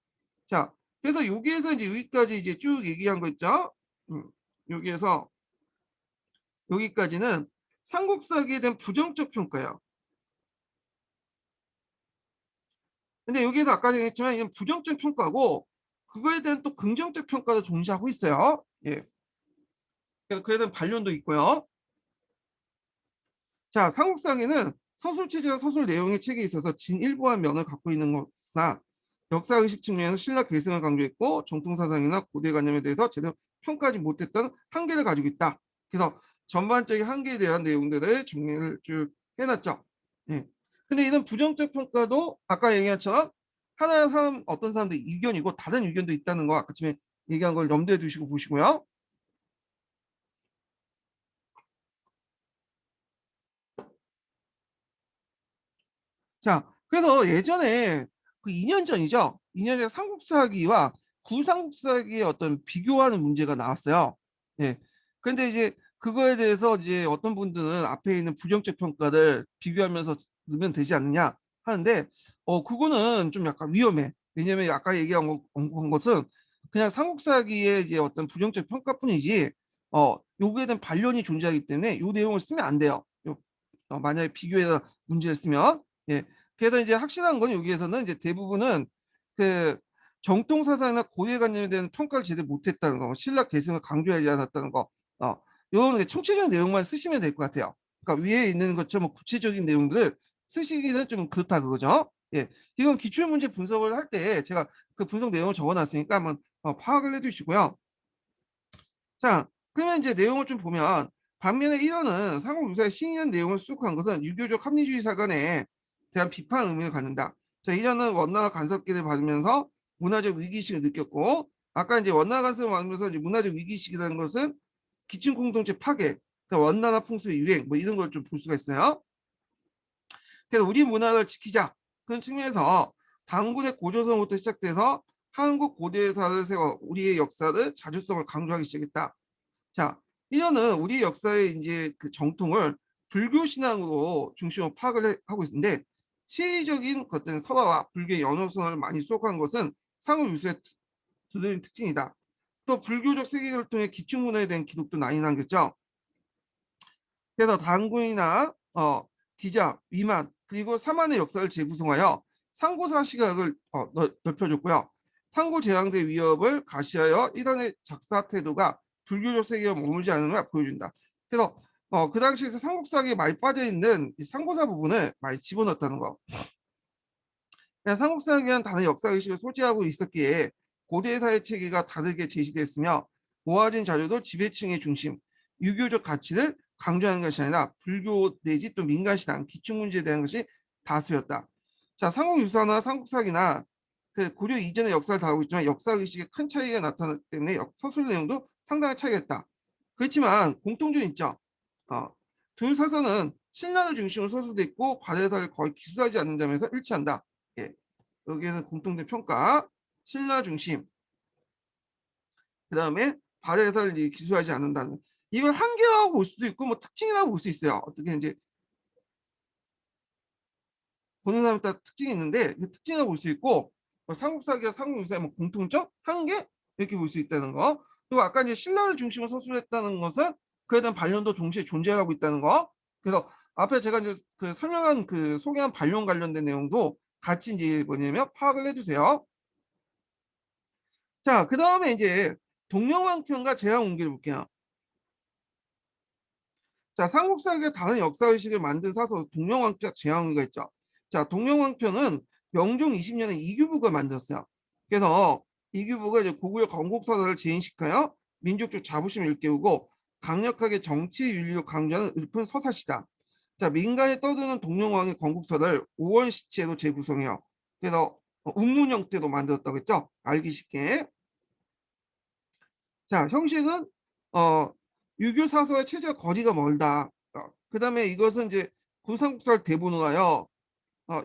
Speaker 1: 자, 그래서 여기에서 이제 여기까지 이제 쭉 얘기한 거 있죠. 여기에서 여기까지는 삼국사기에 대한 부정적 평가예요. 근데 여기에서 아까 얘기했지만 이건 부정적 평가고 그거에 대한 또 긍정적 평가도 동시하고 있어요. 예. 그에 대한 반론도 있고요. 자, 삼국사기는 서술체제와 서술 내용의 책에 있어서 진일보한 면을 갖고 있는 것이나 역사의식 측면에서 신라 계승을 강조했고 정통사상이나 고대관념에 대해서 제대로 평가하지 못했던 한계를 가지고 있다. 그래서 전반적인 한계에 대한 내용들을 정리를 쭉 해놨죠. 예. 근데 이런 부정적 평가도 아까 얘기한 것처럼 하나의 사람, 어떤 사람들의 의견이고 다른 의견도 있다는 거 아까 전에 얘기한 걸 염두에 두시고 보시고요. 자, 그래서 예전에 그 2년 전이죠. 2년 전 삼국사기와 구삼국사기의 어떤 비교하는 문제가 나왔어요. 예. 근데 이제 그거에 대해서 이제 어떤 분들은 앞에 있는 부정적 평가를 비교하면서 넣으면 되지 않느냐 하는데 그거는 좀 약간 위험해. 왜냐면 아까 얘기한 것은 그냥 삼국사기의 이제 어떤 부정적 평가뿐이지, 요거에 대한 반론이 존재하기 때문에 요 내용을 쓰면 안 돼요. 만약에 비교해서 문제를 쓰면. 예. 그래서 이제 확실한 건 여기에서는 이제 대부분은 그 정통 사상이나 고대 관념에 대한 평가를 제대로 못했다는 거, 신라 계승을 강조하지 않았다는 거, 요런 총체적인 내용만 쓰시면 될 것 같아요. 그러니까 위에 있는 것처럼 뭐 구체적인 내용들을 쓰시기는 좀 그렇다 그거죠. 예, 이건 기출문제 분석을 할 때 제가 그 분석 내용을 적어놨으니까 한번 파악을 해두시고요. 자, 그러면 이제 내용을 좀 보면, 반면에 이어는 삼국유사의 신이한 내용을 수록한 것은 유교적 합리주의 사관에 대한 비판 의미를 갖는다. 자, 이전은 원나라 간섭기를 받으면서 문화적 위기의식을 느꼈고, 아까 이제 원나라 간섭을 받으면서 이제 문화적 위기의식이라는 것은 기층 공동체 파괴, 그러니까 원나라 풍습의 유행, 뭐 이런 걸 좀 볼 수가 있어요. 그래서 우리 문화를 지키자, 그런 측면에서 당군의 고조선부터 시작돼서 한국 고대사를 세워 우리의 역사를 자주성을 강조하기 시작했다. 자, 이거는 우리 역사의 이제 그 정통을 불교 신앙으로 중심으로 파악을 하고 있는데, 시의적인 어떤 설화와 불교의 연호선을 많이 수록한 것은 상호 유수의 두드러진 특징이다. 또 불교적 세계를 통해 기층 문화에 대한 기록도 많이 남겼죠. 그래서 단군이나 기자, 위만, 그리고 사만의 역사를 재구성하여 상고사 시각을 넓혀줬고요. 상고제왕대 위협을 가시하여 이단의 작사 태도가 불교적 세계와 머물지 않는 걸 보여준다. 그래서 그 당시에서 삼국사기에 많이 빠져있는 이 상고사 부분을 많이 집어넣었다는 거. 삼국사기는 다른 역사의식을 소지하고 있었기에 고대 사회 체계가 다르게 제시됐으며, 모아진 자료도 지배층의 중심, 유교적 가치를 강조하는 것이 아니라 불교 내지 또 민간신앙, 기충문제에 대한 것이 다수였다. 자, 삼국유사나 삼국사기나 그 고려 이전의 역사를 다루고 있지만 역사의식에 큰 차이가 나타나기 때문에 서술 내용도 상당히 차이가 있다. 그렇지만 공통점이 있죠. 어, 두 사서는 신라를 중심으로 서술돼 있고 과대사를 거의 기술하지 않는 점에서 일치한다. 예. 여기에서 공통된 평가, 신라 중심, 그 다음에 발해설 기술하지 않는다는, 이걸 한계라고 볼 수도 있고 뭐 특징이라고 볼 수 있어요. 어떻게 이제 보는 사람에 따라 특징이 있는데 특징이라고 볼 수 있고, 뭐 삼국사기와 삼국유사의 뭐 공통점, 한계 이렇게 볼 수 있다는 거. 그리고 아까 이제 신라를 중심으로 서술했다는 것은 그에 대한 반론도 동시에 존재하고 있다는 거. 그래서 앞에 제가 이제 그 설명한 그 소개한 반론 관련된 내용도 같이 이제 뭐냐면 파악을 해주세요. 자, 그 다음에 이제 동명왕편과 제왕운기를 볼게요. 자, 삼국사기의 다른 역사의식을 만든 사서 동명왕편, 제왕운기가 있죠. 자, 동명왕편은 명종 20년에 이규보가 만들었어요. 그래서 이규보가 이제 고구려 건국사를 재인식하여 민족적 자부심을 일깨우고 강력하게 정치 윤리를 강조하는 읊은 서사시다. 자, 민간에 떠드는 동명왕의 건국사를 오원시체로 재구성해요. 그래서 운문 형태로 만들었다고 했죠. 알기 쉽게. 자, 형식은 어, 유교 사서의 체제와 거리가 멀다. 그다음에 이것은 이제 구삼국사를 대본으로 하여,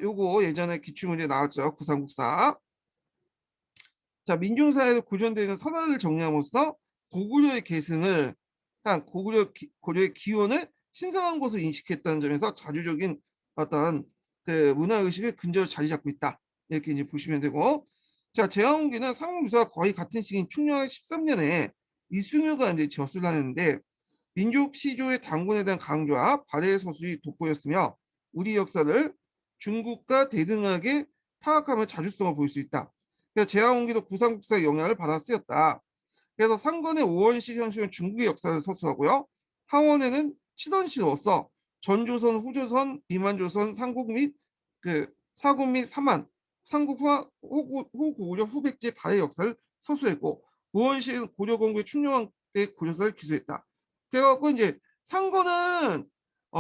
Speaker 1: 요거 예전에 기출문제 나왔죠. 구삼국사. 자, 민중사회에서 구현되는 선언을 정리함으로써 고구려의 계승을 한 고려의 기원을 신성한 것으로 인식했다는 점에서 자주적인 어떤 그 문화 의식의 근저로 자리 잡고 있다. 이렇게 이제 보시면 되고, 자, 제왕기는 삼국유사와 거의 같은 시기인 충렬 13년에 이승효가 이제 저술을 하는데, 민족 시조의 단군에 대한 강조와 발해 서술이 돋보였으며 우리 역사를 중국과 대등하게 파악하면 자주성을 보일 수 있다. 그래서 제왕홍기도 구삼국사의 영향을 받아 쓰였다. 그래서 상권의 오원시 형식은 중국의 역사를 서술하고요. 하원에는 치던시로서 전조선, 후조선, 이만조선, 삼국 및 그 사국 및 사만, 삼국 후고구려 후백제 발해 역사를 서술했고, 오원시는 고려 건국의 충녕왕 때 고려사를 기술했다. 그래갖고 이제 상고는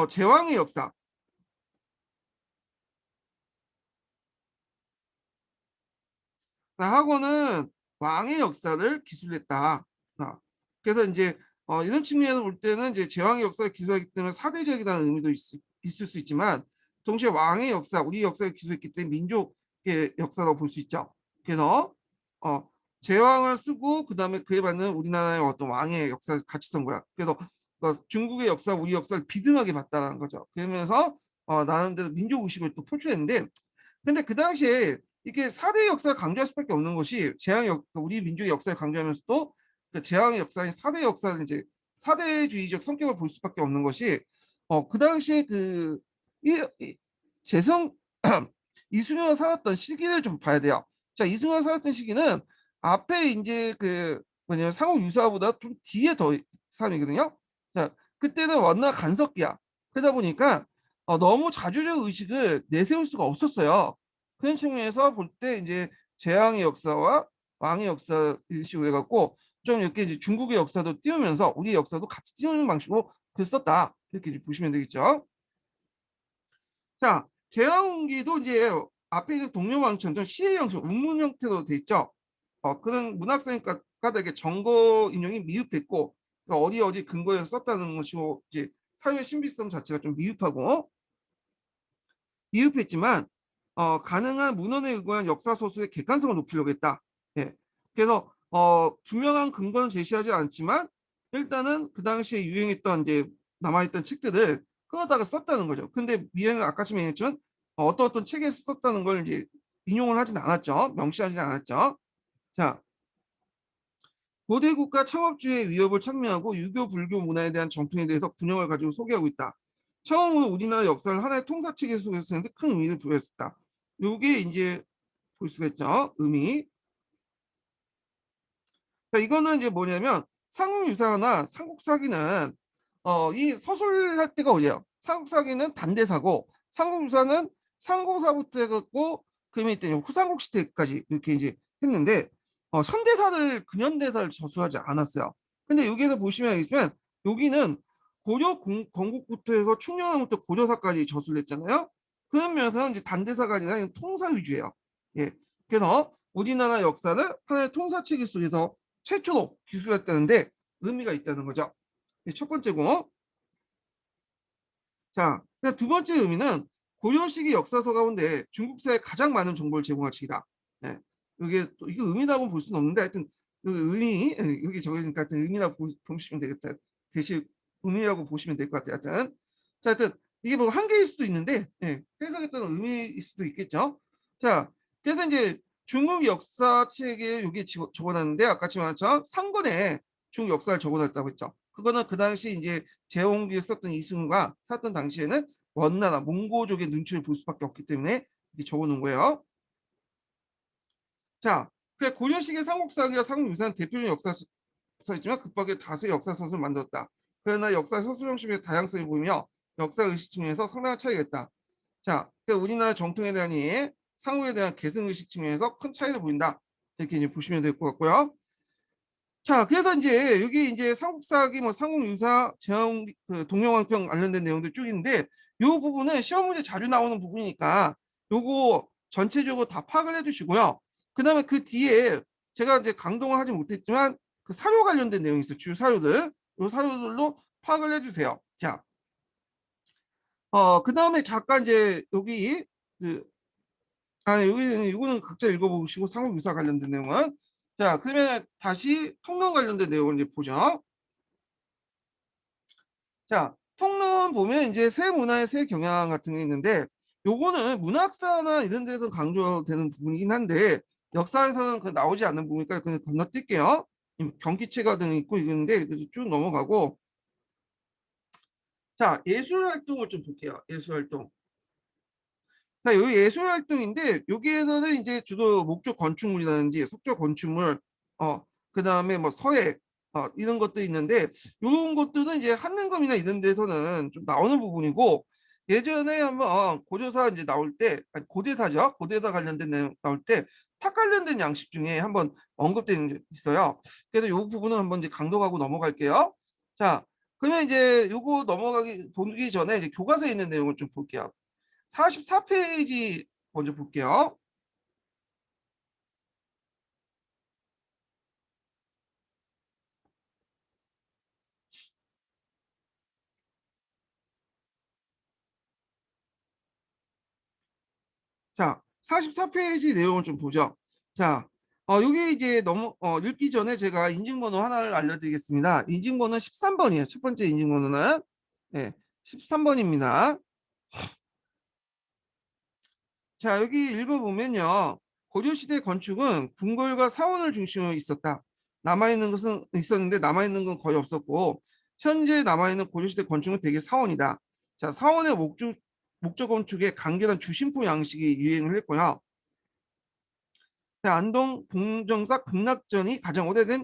Speaker 1: 제왕의 역사, 하고는 왕의 역사를 기술했다. 그래서 이제 이런 측면에서 볼 때는 이제 제왕의 역사를 기술하기 때문에 사대적이라는 의미도 있을 수 있지만, 동시에 왕의 역사, 우리 역사를 기술했기 때문에 민족의 역사로 볼 수 있죠. 그래서 어, 제왕을 쓰고 그 다음에 그에 맞는 우리나라의 어떤 왕의 역사를 같이 쓴 거야. 그래서 중국의 역사, 우리 역사를 비등하게 봤다는 거죠. 그러면서 나름대로 민족 의식을 또 표출했는데, 근데 그 당시에 이게 사대의 역사를 강조할 수밖에 없는 것이 우리 민족의 역사를 강조하면서도 그 제왕의 역사인 사대 역사를 이제 사대주의적 성격을 볼 수밖에 없는 것이 그 당시에 이 재성 이순신이 살았던 시기를 좀 봐야 돼요. 자, 이순신이 살았던 시기는 앞에 이제 뭐냐면 상호 유사보다 좀 뒤에 더 사람이거든요. 자, 그때는 워낙 간섭기야. 그러다 보니까 너무 자주적 의식을 내세울 수가 없었어요. 그런 측면에서 볼 때 이제 제왕의 역사와 왕의 역사 이런 식으로 해갖고 좀 이렇게 이제 중국의 역사도 띄우면서 우리 역사도 같이 띄우는 방식으로 글 썼다. 이렇게 이제 보시면 되겠죠. 자, 제왕기도 이제 앞에 있는 동료왕천전 시의 형식, 운문 형태로 돼 있죠. 그런 문학사인 까닭에 정거 인용이 미흡했고, 그러니까 어디 근거에서 썼다는 것이고, 이제 사유의 신비성 자체가 좀 미흡했지만, 가능한 문헌에 의거한 역사 소수의 객관성을 높이려고 했다. 예. 그래서 분명한 근거는 제시하지 않지만 일단은 그 당시에 유행했던 이제 남아있던 책들을 끊어다가 썼다는 거죠. 근데 미행은 아까쯤 얘기했지만 어떤 책에서 썼다는 걸 이제 인용을 하진 않았죠. 명시하지 않았죠. 자, 고대 국가 창업주의 위협을 창명하고 유교 불교 문화에 대한 정통에 대해서 분영을 가지고 소개하고 있다. 처음으로 우리나라 역사를 하나의 통사체계 속에서 쓰는데 큰 의미를 부여했었다. 요게 이제 볼 수가 있죠. 의미. 이거는 이제 뭐냐면 상국유사나 삼국사기는 이 서술할 때가 어디예요? 삼국사기는 단대사고 삼국유사는 상고사부터 해갖고 그 밑에 후삼국 시대까지 이렇게 이제 했는데 현대사를 근현대사를 저술하지 않았어요. 근데 여기에서 보시면 알겠지만 여기는 고려 건국부터 해서 충녕부터 고려사까지 저술했잖아요. 그런 면에서는 이제 단대사가 아니라 통사 위주예요. 예. 그래서 우리나라 역사를 하나의 통사체계 속에서 최초로 기술했다는데 의미가 있다는 거죠. 첫 번째고. 자, 두 번째 의미는 고려 시기 역사서 가운데 중국사에 가장 많은 정보를 제공할 책이다. 네. 이게 또 이게 의미라고 볼 수는 없는데 하여튼 여기 여기 적어있으니까 하여튼 의미라고 보시면 되겠다. 대신 의미라고 보시면 될 것 같아요. 하여튼 자, 하여튼 이게 뭐 한계일 수도 있는데 해석했던 의미일 수도 있겠죠. 자, 그래서 이제 중국 역사책에 여기 적어놨는데 아까처 말한 상권에 중국 역사를 적어놨다고 했죠. 그거는 그 당시 이제 재홍기에 썼던 이승우가 살았던 당시에는 원나라 몽고족의 눈치를 볼 수밖에 없기 때문에 이렇게 적어놓은 거예요. 자, 그 고려시기의 삼국사기와 삼국유사는 대표적인 역사서였지만 급하게 다수의 역사서를 만들었다. 그러나 역사 서술 형식의 다양성이 보이며 역사 의식 측면에서 상당한 차이가 있다. 자, 우리나라 정통에 대한 이해, 상국에 대한 계승 의식 측면에서 큰 차이를 보인다. 이렇게 이제 보시면 될 것 같고요. 자, 그래서 이제 여기 이제 삼국사기, 뭐 삼국유사, 제왕, 동명왕평 관련된 내용들 쭉 있는데 요 부분은 시험 문제 자주 나오는 부분이니까 요거 전체적으로 다 파악을 해주시고요. 그다음에 그 뒤에 제가 이제 강동을 하지 못했지만 그 사료 관련된 내용이 있어요. 주요 사료들, 요 사료들로 파악을 해주세요. 자, 그다음에 잠깐 이제 여기 그 여기 이거는 각자 읽어보시고 삼국유사 관련된 내용은 자, 그러면 다시 통론 관련된 내용을 이제 보죠. 자, 통론 보면 이제 새 문화의 새 경향 같은 게 있는데 요거는 문학사나 이런 데서 강조되는 부분이긴 한데 역사에서는 나오지 않는 부분이니까 그냥 건너뛸게요. 경기체가 등 있고 이건데 쭉 넘어가고 자, 예술 활동을 좀 볼게요. 예술 활동. 자, 여기 예술 활동인데 여기에서는 이제 주로 목조 건축물이라든지 석조 건축물, 그다음에 뭐 서예, 이런 것도 있는데 이런 것들은 이제 한능검이나 이런 데서는 좀 나오는 부분이고 예전에 한번 고조사 이제 나올 때 아니, 고대사죠. 고대사 관련된 내용 나올 때 탁 관련된 양식 중에 한번 언급되는 게 있어요. 그래서 이 부분은 한번 이제 강독하고 넘어갈게요. 자, 그러면 이제 요거 보기 전에 이제 교과서에 있는 내용을 좀 볼게요. 44페이지 먼저 볼게요. 자, 44페이지 내용을 좀 보죠. 자, 여기 이제 읽기 전에 제가 인증번호 하나를 알려드리겠습니다. 인증번호 13번이에요. 첫 번째 인증번호는. 네, 13번입니다. 자, 여기 읽어보면요. 고려시대 건축은 궁궐과 사원을 중심으로 있었다. 남아있는 것은 있었는데 남아있는 건 거의 없었고, 현재 남아있는 고려시대 건축은 대개 사원이다. 자, 사원의 목조 건축의 간결한 주심포 양식이 유행을 했고요. 안동 봉정사 극락전이 가장 오래된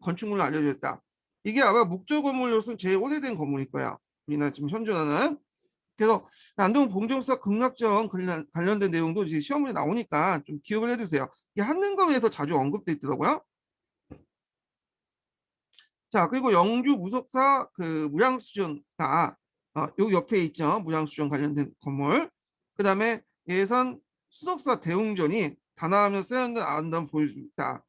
Speaker 1: 건축물로 알려져 있다. 이게 아마 목조 건물로서는 제일 오래된 건물일 거야. 우리나라 지금 현존하는. 그래서 안동 봉정사 극락전 관련된 내용도 이제 시험에 나오니까 좀 기억을 해두세요. 이게 한능검에서 자주 언급돼 있더라고요. 자, 그리고 영주 무속사 그 무량수전가 요 옆에 있죠. 무량수전 관련된 건물. 그다음에 예산 수덕사 대웅전이 단아하며 세련된 아름다움 보여주고 있다.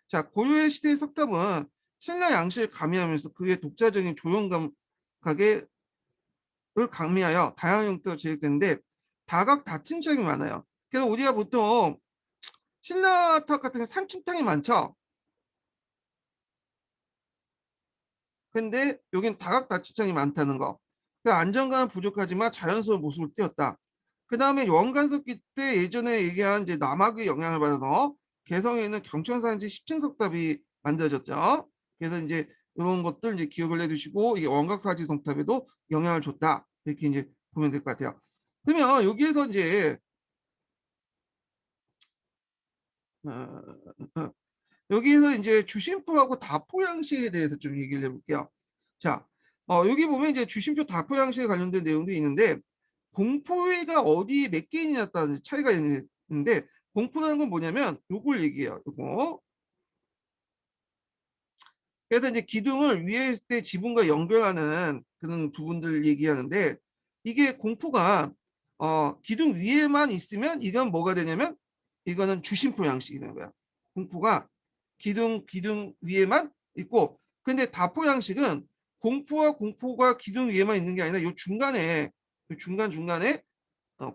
Speaker 1: 자, 고려의 시대의 석탑은 신라 양식을 가미하면서 그의 독자적인 조형 감각을 강미하여 다양한 형태로 제작되는데 다각 다층창이 많아요. 그래서 우리가 보통 신라탑 같은 경우 3층탕이 많죠. 근데 여긴 다각다층창이 많다는 거. 그 안정감은 부족하지만 자연스러운 모습을 띄었다. 그 다음에 원간석기 때 예전에 얘기한 이제 남학의 영향을 받아서 개성에 있는 경천산지 10층 석탑이 만들어졌죠. 그래서 이제 이런 것들 이제 기억을 해두시고 이게 원각사지 성탑에도 영향을 줬다. 이렇게 이제 보면 될 것 같아요. 그러면 여기에서 이제 어, 어, 여기에서 이제 주심포하고 다포 양식에 대해서 좀 얘기를 해볼게요. 자, 여기 보면 이제 주심표 다포 양식에 관련된 내용도 있는데 공포회가 어디 몇 개인이냐에 따라 차이가 있는데 공포라는 건 뭐냐면 요걸 얘기해요. 요거. 그래서 이제 기둥을 위에 있을 때 지붕과 연결하는 그런 부분들 얘기하는데 이게 공포가 기둥 위에만 있으면 이건 뭐가 되냐면 이거는 주심포 양식이 되는 거야. 공포가 기둥 위에만 있고 근데 다포 양식은 공포가 기둥 위에만 있는 게 아니라 요 중간에 요 중간중간에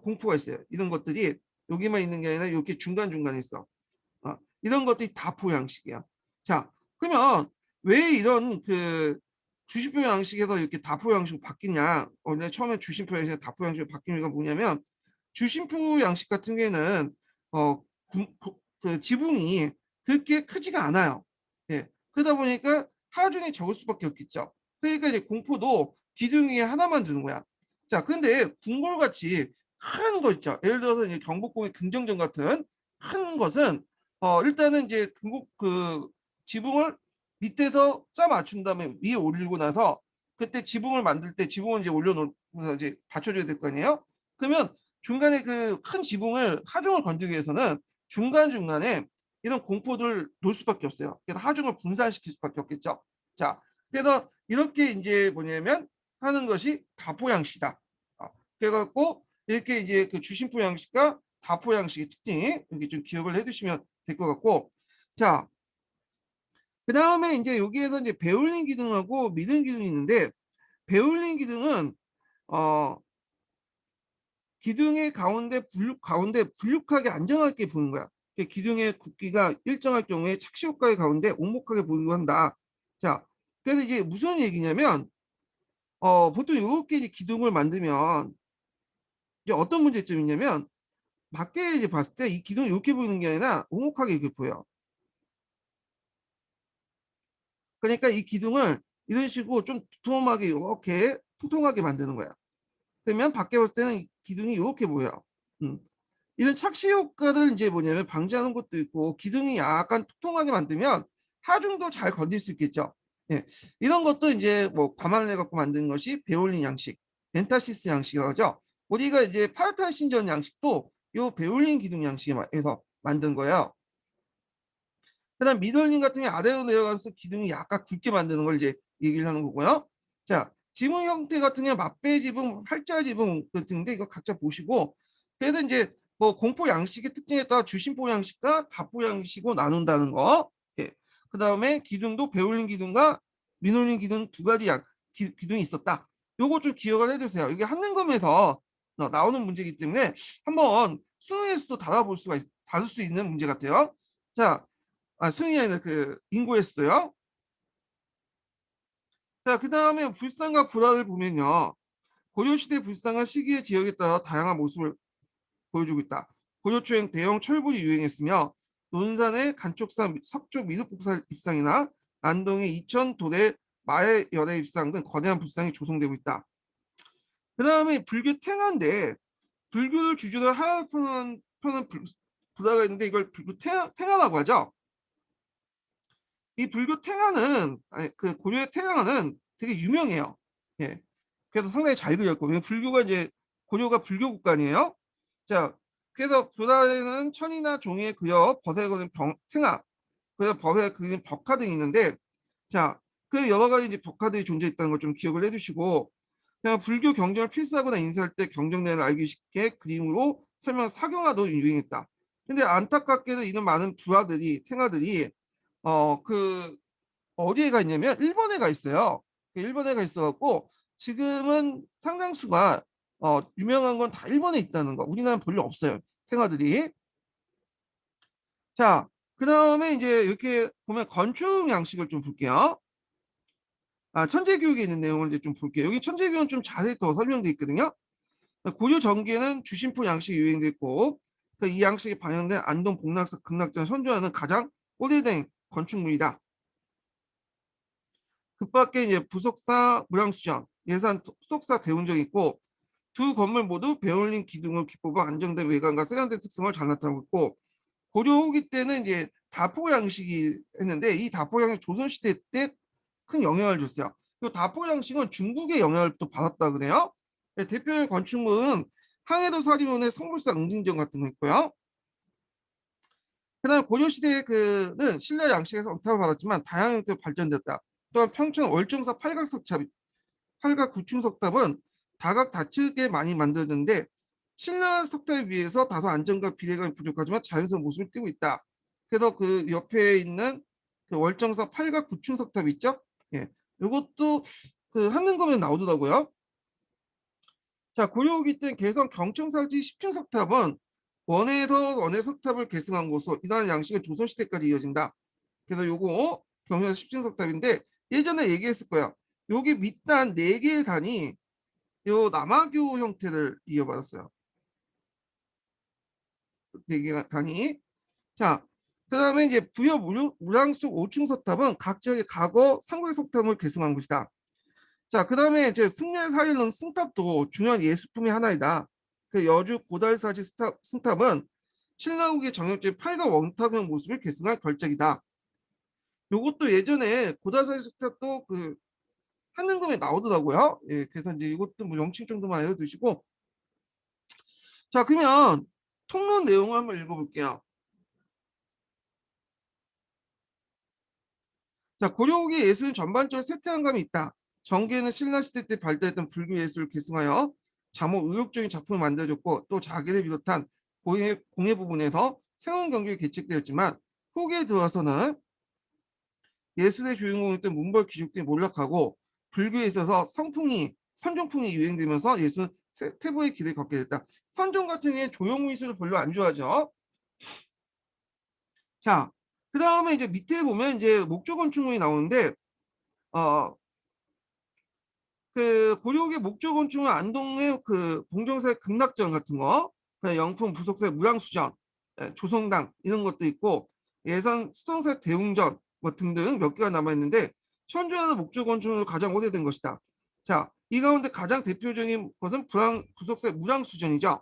Speaker 1: 공포가 있어요. 이런 것들이 여기만 있는 게 아니라 이렇게 중간중간에 있어. 이런 것들이 다포 양식이야. 자, 그러면 왜 이런 그 주심표 양식에서 이렇게 다포 양식으로 바뀌냐? 원래 처음에 주심표 양식에서 다포 양식으로 바뀐 이유가 뭐냐면 주심표 양식 같은 경우에는 그 지붕이 그렇게 크지가 않아요. 예. 그러다 보니까 하중이 적을 수밖에 없겠죠. 그러니까 이제 공포도 기둥 위에 하나만 두는 거야. 자, 근데 궁궐같이 큰 거 있죠. 예를 들어서 이제 경복궁의 긍정전 같은 큰 것은 일단은 이제 그 지붕을 밑에서 짜 맞춘 다음에 위에 올리고 나서 그때 지붕을 만들 때 지붕을 이제 올려놓으면서 이제 받쳐줘야 될 거 아니에요? 그러면 중간에 그 큰 지붕을 하중을 건드리기 위해서는 중간중간에 이런 공포들을 놓을 수밖에 없어요. 그래서 하중을 분산시킬 수밖에 없겠죠. 자, 그래서 이렇게 이제 뭐냐면 하는 것이 다포양식이다. 그래갖고 이렇게 이제 그 주심포 양식과 다포 양식의 특징이 이렇게 좀 기억을 해두시면 될 것 같고, 자, 그 다음에 이제 여기에서 이제 배울림 기둥하고 미등 기둥이 있는데 배울림 기둥은 어 기둥의 가운데 불룩하게 안정하게 보는 거야. 기둥의 굵기가 일정할 경우에 착시 효과의 가운데 오목하게 보이고 한다. 자, 그래서 이제 무슨 얘기냐면 보통 이렇게 이제 기둥을 만들면 이제 어떤 문제점이 있냐면 밖에 이제 봤을 때 이 기둥이 이렇게 보이는 게 아니라 오목하게 이렇게 보여. 그러니까 이 기둥을 이런 식으로 좀 두툼하게 이렇게 통통하게 만드는 거야. 그러면 밖에 봤을 때는 이 기둥이 이렇게 보여. 음. 이런 착시 효과를 이제 뭐냐면 방지하는 것도 있고 기둥이 약간 통통하게 만들면 하중도 잘 건들 수 있겠죠. 예. 이런 것도 이제 뭐 감안을 해갖고 만든 것이 베올린 양식, 벤타시스 양식이라고 하죠. 우리가 이제 파르탄 신전 양식도 요 베올린 기둥 양식에서 만든 거예요. 그다음 미돌린 같은 경우 아래로 내려가면서 기둥이 약간 굵게 만드는 걸 이제 얘기를 하는 거고요. 자, 지붕 형태 같은 경우 맞배 지붕, 활자 지붕 같은데 이거 각자 보시고 그래서 이제 뭐 공포 양식의 특징에 따라 주심포 양식과 다포 양식으로 나눈다는 거. 예. 그다음에 기둥도 배울린 기둥과 미놀린 기둥 두 가지 기둥이 있었다. 요거 좀 기억을 해두세요. 이게 한능검에서 나오는 문제이기 때문에 한번 수능에서도 다룰 수 있는 문제 같아요. 자, 수능이 아니라 그 인고에서도요. 자, 그 다음에 불상과 불화를 보면요. 고려시대 불상은 시기의 지역에 따라 다양한 모습을 보여주고 있다. 고려 초엔 대형 철불이 유행했으며 논산의 간촉사 석조 미륵복사 입상이나 안동의 이천 도대 마의 열애 입상 등 거대한 불상이 조성되고 있다. 그 다음에 불교 탱화인데 불교를 주주로 하야편은 부다가 있는데 이걸 불교 탱화라고 하죠. 이 불교 탱화는 아니, 그 고려의 탱화는 되게 유명해요. 예. 그래서 상당히 잘 그렸고 불교가 이제 고려가 불교 국가니에요. 자, 그래서 부다에는 천이나 종이에 그려 벗에 그린 탱화, 그래서 벗에 그린 벽화 등이 있는데, 자, 그 여러 가지 이제 벽화들이 존재했다는 걸 좀 기억을 해두시고, 그냥 불교 경전을 필사하거나 인사할 때 경전 내용을 알기 쉽게 그림으로 설명 사경화도 유행했다. 근데 안타깝게도 이런 많은 부하들이 탱화들이 그 어디에 가 있냐면 일본에 가 있어요. 일본에 가 있어갖고 지금은 상당수가 유명한 건 다 일본에 있다는 거. 우리나라는 별로 없어요. 탱화들이. 자, 그 다음에 이제 이렇게 보면 건축 양식을 좀 볼게요. 천재교육에 있는 내용을 이제 좀 볼게요. 여기 천재교육은 좀 자세히 더 설명되어 있거든요. 고려 전기에는 주신포 양식이 유행됐고 이 양식이 반영된 안동 복락사 극락전 선조하는 가장 오래된 건축물이다. 그 밖에 이제 부속사 무량수전, 예산 속사 대운정이 있고 두 건물 모두 베올린 기둥을 기법으로 안정된 외관과 세련된 특성을 잘 나타내고 있고 고려 후기 때는 이제 다포 양식이 했는데 이 다포 양식 조선시대 때 큰 영향을 줬어요. 이 다포 양식은 중국의 영향을 또 받았다 그래요. 대표적인 건축물은 항해도 사리문의 성불사 응징전 같은 거 있고요. 그다음 고려시대 그는 신라 양식에서 언탑을 받았지만 다양한 형태로 발전됐다. 또한 평촌 월정사 팔각석탑, 팔각 구층석탑은 다각 다측에 많이 만들었는데 신라 석탑에 비해서 다소 안정과 비례감이 부족하지만 자연스러운 모습을 띠고 있다. 그래서 그 옆에 있는 그 월정사 팔각 구층석탑 있죠? 예, 이것도 그 한능검에 나오더라고요. 자, 고려 후기 때 개성 경청사지 10층 석탑은 원에서 원의 석탑을 계승한 곳으로 이러한 양식은 조선시대까지 이어진다. 그래서 요거 경영 10층 석탑인데 예전에 얘기했을 거야. 여기 밑단 4개의 단이 요 남아교 형태를 이어받았어요. 4개의 단이. 자, 그 다음에 이제 부여 무량속 5층 석탑은 각 지역의 과거 상고의 석탑을 계승한 곳이다. 자, 그 다음에 이제 승려의 사일론 승탑도 중요한 예술품의 하나이다. 그 여주 고달사지 승탑은 신라국의 정형적인 팔과 원탑형 모습을 계승한 걸작이다. 요것도 예전에 고달사지 승탑도 그 한능검에 나오더라고요. 예, 그래서 이제 이것도 뭐 영칭 정도만 알려두시고. 자, 그러면 통론 내용을 한번 읽어볼게요. 자, 고려국의 예술은 전반적으로 쇠퇴한 감이 있다. 정기에는 신라시대 때 발달했던 불교 예술을 계승하여 자목 의욕적인 작품을 만들어줬고 또 자기를 비롯한 공예 부분에서 새로운 경기가 개척되었지만 후기에 들어와서는 예술의 주인공이었던 문벌 귀족들이 몰락하고 불교에 있어서 선종풍이 유행되면서 예술은 퇴보의 길을 걷게 됐다. 선종 같은 경우에 조형미술을 별로 안 좋아하죠. 자, 그 다음에 이제 밑에 보면 이제 목조 건축물이 나오는데 어, 그 고려국의 목조 건축은 안동의 그 봉정사의 극락전 같은 거, 그 영풍 부속사의 무량수전, 조성당 이런 것도 있고 예산 수성사의 대웅전 뭐 등등 몇 개가 남아 있는데 현존하는 목조 건축으로 가장 오래된 것이다. 자, 이 가운데 가장 대표적인 것은 부속사의 무량수전이죠.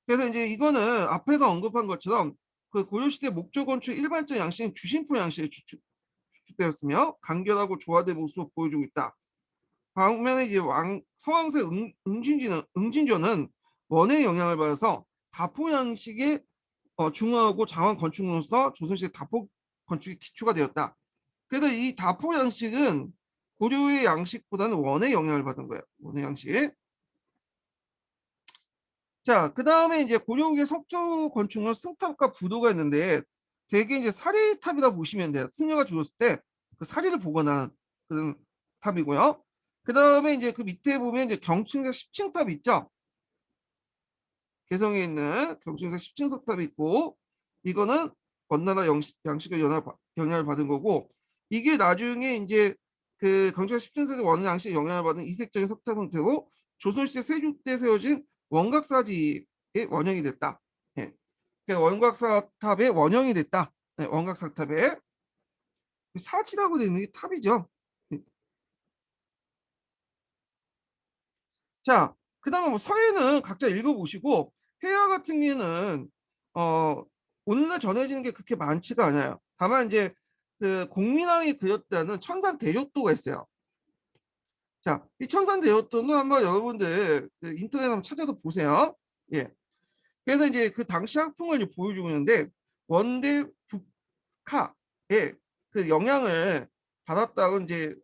Speaker 1: 그래서 이제 이거는 앞에서 언급한 것처럼 그 고려시대 목조 건축 일반적 양식은 주신포 양식에 주축되었으며 간결하고 조화된 모습을 보여주고 있다. 반면에 이제 성황새 응진조는 원의 영향을 받아서 다포 양식의 중화하고 장원 건축으로서 조선시대 다포 건축의 기초가 되었다. 그래서 이 다포 양식은 고려의 양식보다는 원의 영향을 받은 거예요. 원의 양식. 자, 그 다음에 이제 고려국의 석조 건축은 승탑과 부도가 있는데 대개 이제 사리탑이라 보시면 돼요. 승려가 죽었을 때 그 사리를 복원한 그 탑이고요. 그 다음에 이제 그 밑에 보면 이제 경층사 10층 탑 있죠. 개성에 있는 경층사 10층 석탑이 있고 이거는 원나라 양식을 영향을 받은 거고 이게 나중에 이제 그 경층사 10층 석의 원나라 양식에 영향을 받은 이색적인 석탑 형태로 조선시대 세종 때 세워진 원각사지의 원형이 됐다. 예. 그래서 원각사탑의 원형이 됐다. 예, 원각사탑의 사지라고 되어 있는 게 탑이죠. 예. 자, 그다음에 뭐 서예는 각자 읽어보시고 회화 같은 경우에는 어, 오늘날 전해지는 게 그렇게 많지가 않아요. 다만 이제 그 공민왕이 그렸다는 천산대로도가 있어요. 자, 이 천산대로도는 한번 여러분들 그 인터넷 한번 찾아서 보세요. 예. 그래서 이제 그 당시 학풍을 이제 보여주고 있는데 원대 북하의 그 영향을 받았다고 이제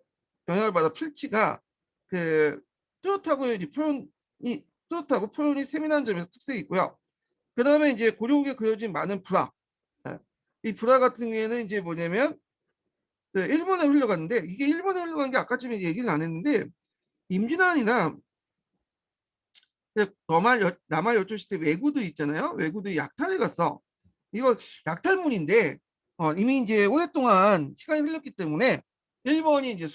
Speaker 1: 영향을 받아 필치가 그 뚜렷하고 이제 표현이 뚜렷하고 표현이 세밀한 점에서 특색이 있고요. 그 다음에 이제 고려국에 그려진 많은 불화. 예. 이 불화 같은 경우에는 이제 뭐냐면 그 일본에 흘러갔는데 이게 일본에 흘러간 게 아까쯤에 얘기를 안 했는데 임진왜란이나 남한 여초 시대 왜구들 있잖아요. 왜구들이 약탈을 갔어. 이거 약탈문인데 이미 이제 오랫동안 시간이 흘렀기 때문에 일본이 이제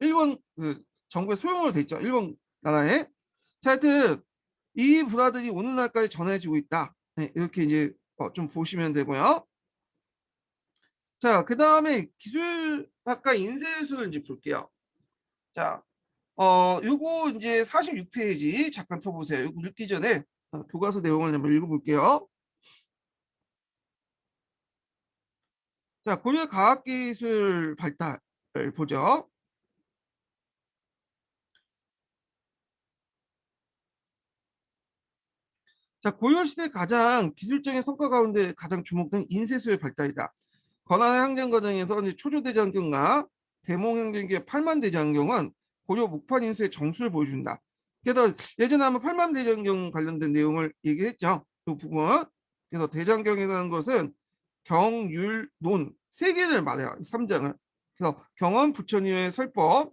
Speaker 1: 일본 그 정부에 소용을 됐죠. 일본 나라에. 자, 하여튼 이 불화들이 오늘날까지 전해지고 있다. 네, 이렇게 이제 좀 보시면 되고요. 자, 그 다음에 기술학과 인쇄술을 이제 볼게요. 자, 요거 이제 46페이지 잠깐 펴보세요. 요거 읽기 전에 교과서 내용을 한번 읽어볼게요. 자, 고려 과학기술 발달을 보죠. 자, 고려시대 가장 기술적인 성과 가운데 가장 주목된 인쇄술의 발달이다. 건한의 항쟁 과정에서 이제 초조대장경과 대몽항쟁기의 팔만대장경은 고려 목판 인쇄의 정수를 보여준다. 그래서 예전에 한번 팔만대장경 관련된 내용을 얘기했죠. 이 부분. 그래서 대장경이라는 것은 경, 율, 논 세 개를 말해요. 3장을. 그래서 경은 부처님의 설법,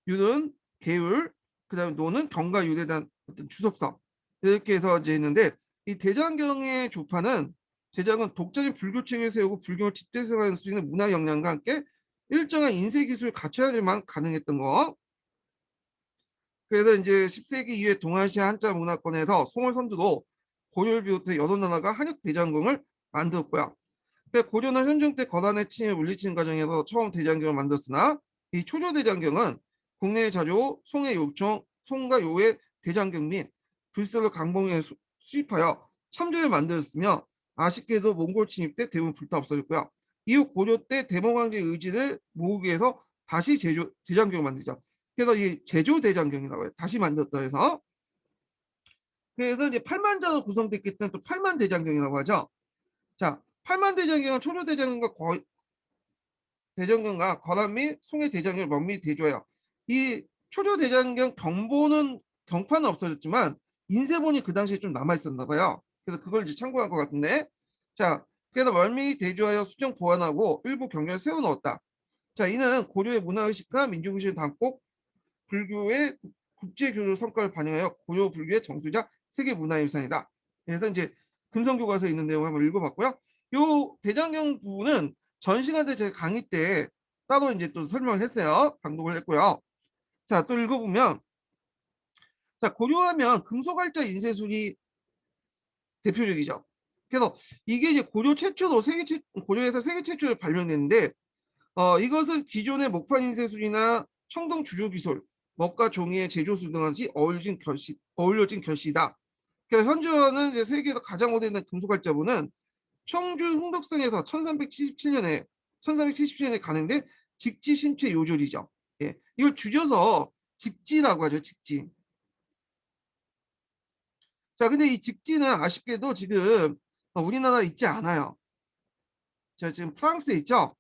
Speaker 1: 율은 계율, 그다음에 노는 경과 율에 대한 어떤 주석성 이렇게 해서 이제 했는데 이 대장경의 조파는 제작은 독자적인 불교체를 세우고 불교를 집대성할 수 있는 문화 역량과 함께 일정한 인쇄 기술을 갖춰야지만 가능했던 거. 그래서 이제 10세기 이후에 동아시아 한자 문화권에서 송월 선주도 고려를 비롯해 여러 나라가 한역 대장경을 만들었고요. 고려는 현종 때 거란의 침에 물리치는 과정에서 처음 대장경을 만들었으나 이 초조 대장경은 국내의 자조, 송해 요청, 송과 요의 대장경 및 불서를 강봉에 수입하여 참조를 만들었으며 아쉽게도 몽골 침입 때 대부분 불타 없어졌고요. 이후 고려 때 대몽황제의 의지를 모으기 위해서 다시 대장경을 만들죠. 그래서 이 제조 대장경이라고 해요. 다시 만들었다 해서. 그래서 이제 8만자로 구성됐기 때문에 또 8만 대장경이라고 하죠. 자, 8만 대장경은 초조 대장경과 거의 대장경과 거란 및 송해 대장경을 면밀히 대조해요. 이 초조 대장경 경판은 없어졌지만 인쇄본이 그 당시에 좀 남아 있었나 봐요. 그래서 그걸 이제 참고한 것 같은데, 자, 그래서 멀미 대조하여 수정 보완하고 일부 경전을 세워 넣었다. 자, 이는 고려의 문화의식과 민족의식을 담고 불교의 국제교류 성과를 반영하여 고려 불교의 정수자 세계 문화유산이다. 그래서 이제 금성교과서에 있는 내용을 한번 읽어봤고요. 요 대장경 부분은 전 시간 때 제가 강의 때 따로 이제 또 설명을 했어요. 강독을 했고요. 자, 또 읽어보면 자, 고려하면 금속알자 인쇄술이 대표적이죠. 그래서 이게 이제 고려 최초로 고려에서 세계 최초로 발명됐는데 이것은 기존의 목판 인쇄술이나 청동 주조 기술, 먹과 종이의 제조술 등같이 어울려진 결시다. 그래서 현재와는 이제 세계에서 가장 오래된 금속알자부는 청주 흥덕성에서 1377년에 가는데 직지 심체 요절이죠. 예, 이걸 줄여서 직지라고 하죠. 직지. 자, 근데 이 직지는 아쉽게도 지금 우리나라에 있지 않아요. 자, 지금 프랑스에 있죠.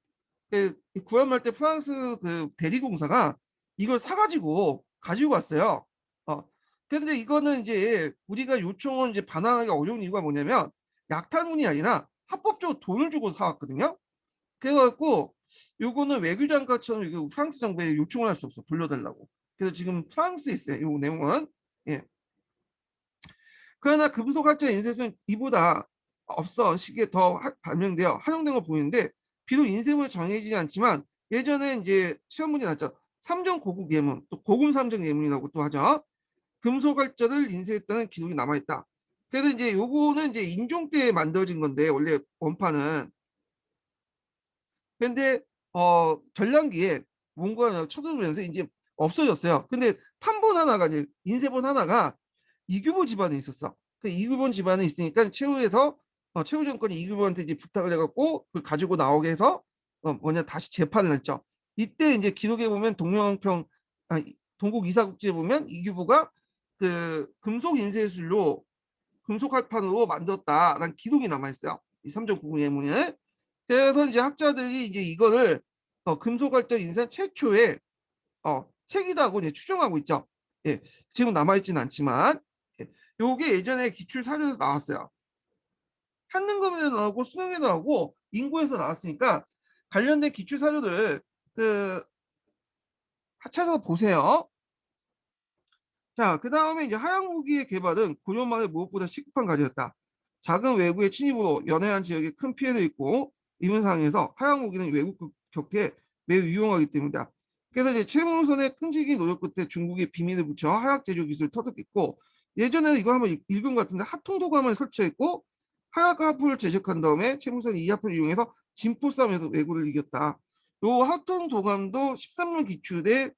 Speaker 1: 그 구한말 때 프랑스 그 대리공사가 이걸 사가지고 가지고 왔어요. 어. 근데 이거는 이제 우리가 요청은 이제 반환하기가 어려운 이유가 뭐냐면 약탈문이 아니라 합법적으로 돈을 주고 사왔거든요. 그래갖고 요거는 외교장관처럼 이거 프랑스 정부에 요청을 할 수 없어. 돌려달라고. 그래서 지금 프랑스에 있어요. 요 내용은. 예. 그러나 금속학자 인쇄소는 이보다 앞서 시기에 더 발명되어 활용된 걸 보이는데 비록 인쇄물이 정해지지 않지만 예전에 이제 시험 문제 났죠. 삼정 고국 예문, 또 고금 삼정 예문이라고 또 하죠. 금속활자를 인쇄했다는 기록이 남아있다. 그래서 이제 요거는 이제 인종 때 만들어진 건데 원래 원판은. 근데 전량기에 뭔가 쳐들면서 이제 없어졌어요. 근데 판본 하나가 이제 인쇄본 하나가 이규보 집안에 있었어. 그 이규보 집안에 있으니까 최후에서 최후 정권이 이규보한테 이제 부탁을 해갖고 그걸 가지고 나오게 해서 뭐냐 다시 재판을 했죠. 이때 이제 기록에 보면 동명평 동국 이사국지에 보면 이규보가 그 금속 인쇄술로 금속 활판으로 만들었다라는 기록이 남아 있어요. 이 3.90 예문에. 그래서 이제 학자들이 이제 이거를 금속 활자 인쇄 최초의 책이라고 이제 추정하고 있죠. 예, 지금 남아있지는 않지만 예, 요게 예전에 기출 사료에서 나왔어요. 한능검에도 나오고 수능에도 나오고 인고에서 나왔으니까 관련된 기출 사료들 그 찾아서 보세요. 자, 그 다음에 이제 하향 무기의 개발은 고려말에 무엇보다 시급한 과제였다. 작은 외구의 침입으로 연해안 지역에 큰 피해를 입고 이런 상황에서 하향 무기는 외국 격퇴에 매우 유용하기 때문이다. 그래서 이제 최문선의 끈질긴 노력 끝에 중국이 비밀을 붙여 하약 제조 기술을 터득했고 예전에는 이거 한번 읽은 것 같은데 하통도감을 설치했고 하약과 하프를 제작한 다음에 최문선이 이 하프를 이용해서 진포 싸움에서 외구를 이겼다. 요 하통도감도 13년 기출에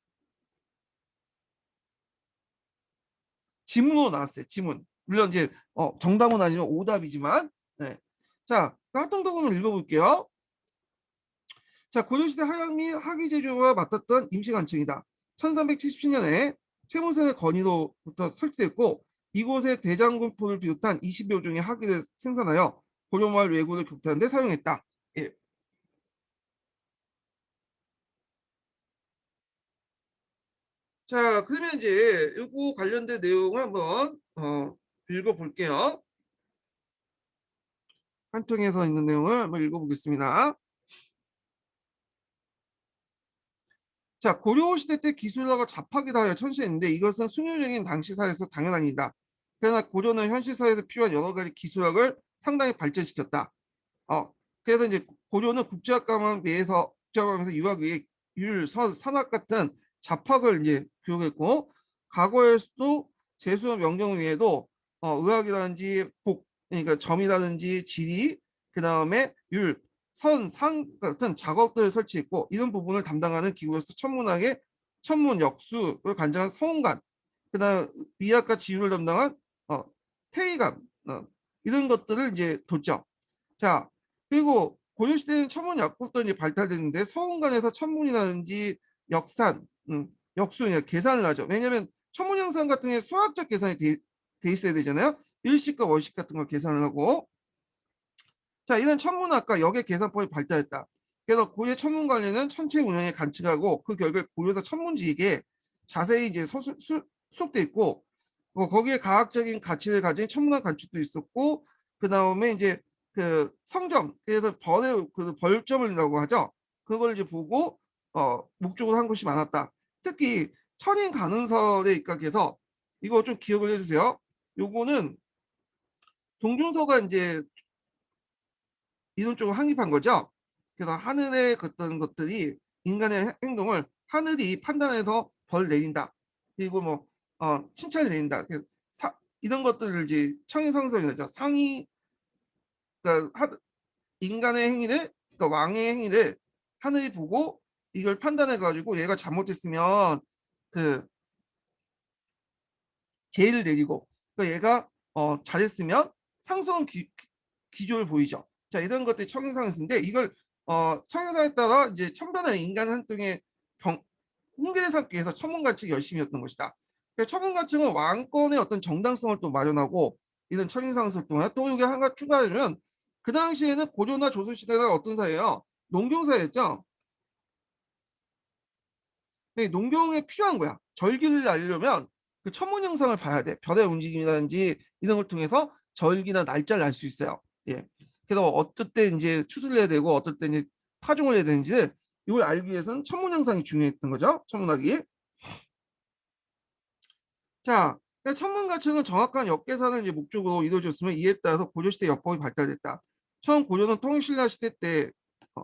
Speaker 1: 지문으로 나왔어요. 지문. 물론 이제 정답은 아니면 오답이지만 네. 자, 합동도금을 읽어볼게요. 자, 고려시대 하양 및 학위 제조가 맡았던 임시관청이다. 1377년에 최문선의 건의로부터 설치됐고 이곳에 대장군포를 비롯한 20여 종의 학위를 생산하여 고려마을 외구를 격퇴하는 데 사용했다. 예. 자, 그러면 이제 요거 관련된 내용을 한번 읽어볼게요. 한 통에서 있는 내용을 한번 읽어보겠습니다. 자, 고려시대 때 기술학을 잡하게 하여 천시했는데 이것은 숭유적인 당시 사회에서 당연한 일이다. 그러나 고려는 현실 사회에서 필요한 여러 가지 기술학을 상당히 발전시켰다. 그래서 이제 고려는 국제학과만 국제학과에서 유학 위에 산학 같은 잡학을 이제 교육했고 과거에서도 재수와 명령 외에도 의학이라든지 그러니까 점이라든지 지리, 그 다음에 상 같은 작업들을 설치했고 이런 부분을 담당하는 기구로서 천문학의 천문 역수를 관장한 서원관, 그다음 미학과 지휘를 담당한 태의관 이런 것들을 이제 뒀죠. 자, 그리고 고려시대는 천문 약국도 이제 발달됐는데 서원관에서 천문이라든지 역산, 역수 계산을 하죠. 왜냐하면 천문 형상 같은 게 수학적 계산이 돼 있어야 되잖아요. 일식과 월식 같은 걸 계산을 하고 자, 이런 천문학과 역의 계산법이 발달했다. 그래서 고려 천문관리는 천체 운영에 관측하고 그 결과 고려사 천문지식에 자세히 이제 수록돼 있고 거기에 과학적인 가치를 가진 천문학 관측도 있었고 그 다음에 이제 그 성점 그래서 그 벌점을라고 하죠. 그걸 이제 보고 목적으로 한 곳이 많았다. 특히 천인 가능설에 입각해서 이거 좀 기억을 해주세요. 요거는 동준서가 이제 이론적으로 확립한 거죠. 그래서 하늘의 어떤 것들이 인간의 행동을 하늘이 판단해서 벌 내린다. 그리고 뭐 칭찬을 내린다. 이런 것들을 이제 청인상설이죠. 상이 그러니까 인간의 행위를 그러니까 왕의 행위를 하늘이 보고 이걸 판단해 가지고 얘가 잘못했으면 그 제의를 내리고 그러니까 얘가 잘했으면 상승 기조를 보이죠. 자, 이런 것들이 청인상에서인데 이걸 청인상에 따라 이제 천변의 인간 활동의 홍계를 삼기 위해서 천문관측이 열심히 였던 것이다. 천문관측은 왕권의 어떤 정당성을 또 마련하고 이런 청인상을 통해 또 이게 하나 추가하면 그 당시에는 고려나 조선시대가 어떤 사회예요? 농경사회였죠. 농경에 필요한 거야. 절기를 알려면 그 천문 영상을 봐야 돼. 별의 움직임이라든지 이런 걸 통해서 절기나 날짜를 알 수 있어요. 예. 그래서 어떨 때 이제 추수를 해야 되고 어떨 때 이제 파종을 해야 되는지를 이걸 알기 위해서는 천문 영상이 중요했던 거죠. 천문학이. 자, 천문 가축은 정확한 역계산을 이제 목적으로 이루어졌으면 이에 따라서 고려시대 역법이 발달됐다. 처음 고려는 통일신라 시대 때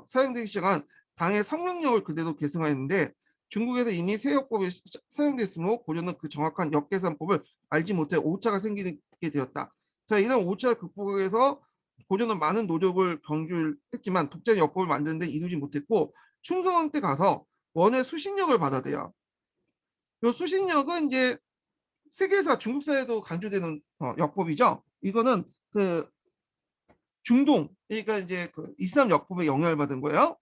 Speaker 1: 사용되기 시작한 당의 성명령을 그대로 계승하였는데 중국에서 이미 세역법이 사용됐으므로 고려는 그 정확한 역계산법을 알지 못해 오차가 생기게 되었다. 자, 이런 오차를 극복하기 위해서 고려는 많은 노력을 경주했지만 독자 역법을 만드는 데 이루지 못했고 충성왕 때 가서 원의 수신력을 받아대요. 이 수신력은 이제 세계사 중국사에도 강조되는 역법이죠. 이거는 그 중동, 그러니까 이제 그 이슬람 역법에 영향을 받은 거예요.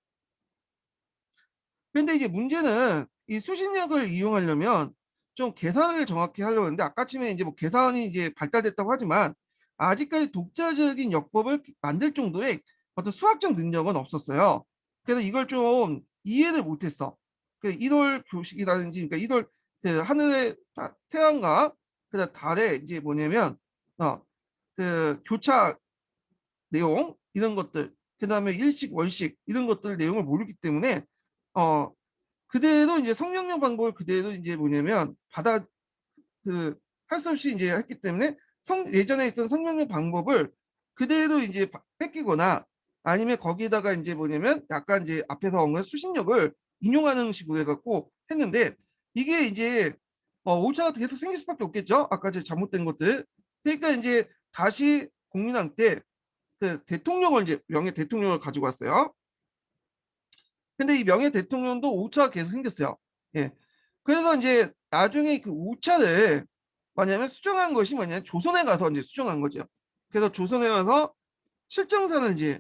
Speaker 1: 근데 이제 문제는 이 수신력을 이용하려면 좀 계산을 정확히 하려고 하는데 아까쯤에 이제 뭐 계산이 이제 발달됐다고 하지만 아직까지 독자적인 역법을 만들 정도의 어떤 수학적 능력은 없었어요. 그래서 이걸 좀 이해를 못했어. 그 이돌 교식이라든지 그러니까 이돌 그 하늘의 태양과 그다음 달에 이제 뭐냐면 그 교차 내용 이런 것들 그다음에 일식 월식 이런 것들 내용을 모르기 때문에 어 그대로 이제 성명령 방법을 그대로 이제 뭐냐면 받아 그 할 수 없이 이제 했기 때문에 예전에 있던 성명령 방법을 그대로 이제 뺏기거나 아니면 거기에다가 이제 뭐냐면 약간 이제 앞에서 언급한 수신력을 인용하는 식으로 해갖고 했는데 이게 이제 오차가 계속 생길 수밖에 없겠죠. 아까 제 잘못된 것들. 그러니까 이제 다시 국민왕 때 그 대통령을 이제 명예 대통령을 가지고 왔어요. 근데 이 명예 대통령도 오차가 계속 생겼어요. 예. 그래서 이제 나중에 그 오차를 뭐냐면 수정한 것이 뭐냐면 조선에 가서 이제 수정한 거죠. 그래서 조선에 가서 실정산을 이제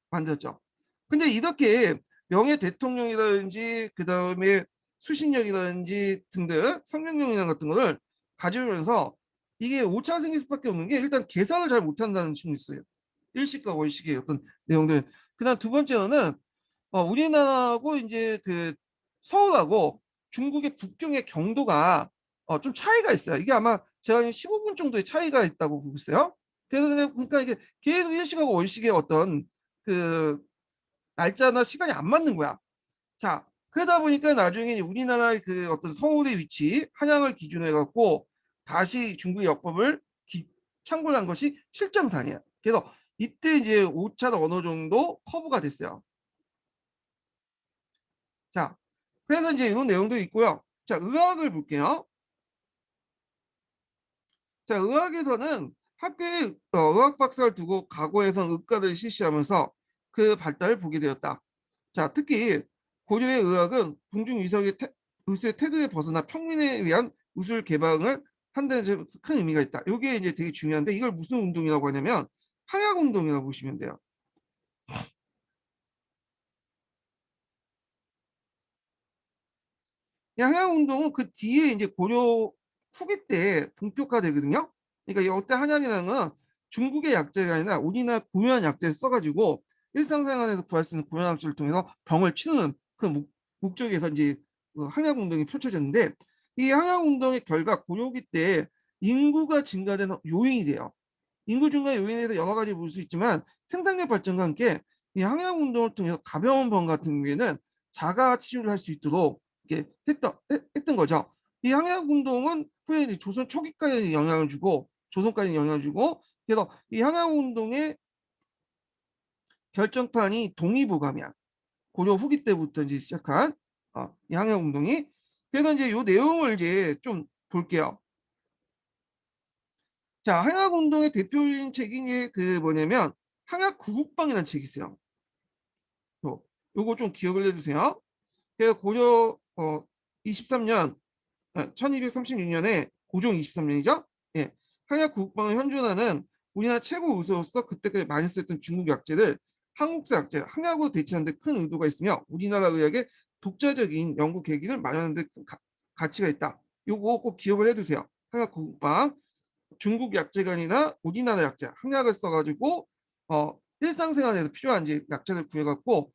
Speaker 1: 만들었죠. 근데 이렇게 명예 대통령이라든지 그 다음에 수신력이라든지 등등 성명령이나 같은 거를 가지면서 이게 오차가 생길 수밖에 없는 게 일단 계산을 잘 못한다는 측면이 있어요. 일식과 월식의 어떤 내용들. 그다음 두 번째로는 우리나라하고 이제 그 서울하고 중국의 북경의 경도가 좀 차이가 있어요. 이게 아마 제가 15분 정도의 차이가 있다고 보고 있어요. 그래서 그러니까 이게 계속 일식하고 월식의 어떤 그 날짜나 시간이 안 맞는 거야. 자, 그러다 보니까 나중에 우리나라의 그 어떤 서울의 위치, 한양을 기준으로 해갖고 다시 중국의 역법을 참고한 것이 실정산이야. 그래서 이때 이제 오차는 어느 정도 커브가 됐어요. 자, 그래서 이제 이런 내용도 있고요. 자, 의학을 볼게요. 자, 의학에서는 학교에 의학 박사를 두고 과거에선 의과를 실시하면서 그 발달을 보게 되었다. 자, 특히 고려의 의학은 궁중의석의 의술의 태도에 벗어나 평민에 위한 의술 개방을 한다는 점에 큰 의미가 있다. 이게 이제 되게 중요한데 이걸 무슨 운동이라고 하냐면 항약 운동이라고 보시면 돼요. 한양운동은 그 뒤에 이제 고려 후기 때 본격화되거든요. 그러니까 이때 한양이라는 건 중국의 약재가 아니라 우리나라 고유한 약재를 써가지고 일상생활에서 구할 수 있는 고유한 약재를 통해서 병을 치료는 그 목적에서 이제 그 한양운동이 펼쳐졌는데 이 한양운동의 결과 고려 후기 때 인구가 증가되는 요인이 돼요. 인구 증가 요인에서 여러 가지 볼 수 있지만 생산력 발전과 함께 이 항해운동을 통해서 가벼운 병 같은 경우에는 자가 치료를 할 수 있도록 이렇게 했던 거죠. 이 항해운동은 후에 조선 초기까지 영향을 주고 조선까지 영향을 주고 그래서 이 항해운동의 결정판이 동의보감이야. 고려 후기 때부터 이제 시작한 이 항해운동이 그래서 이제 이 내용을 이제 좀 볼게요. 자, 항해운동의 대표적인 책이 그 뭐냐면 항해구국방이라는 책이 있어요. 요거 좀 기억을 해주세요. 그래서 고려 23년 1236년에 고종 23년이죠. 예. 항해국방을 현존하는 우리나라 최고 우수로서 그때까지 많이 쓰였던 중국 약재를 한국사 약재, 항약으로 대체하는 데 큰 의도가 있으며 우리나라 의학의 독자적인 연구 계기를 마련하는 데 가치가 있다. 요거 꼭 기억을 해두세요. 항약국방 중국 약재가 아니라 우리나라 약재, 항약을 써가지고 일상생활에서 필요한 이제 약재를 구해갖고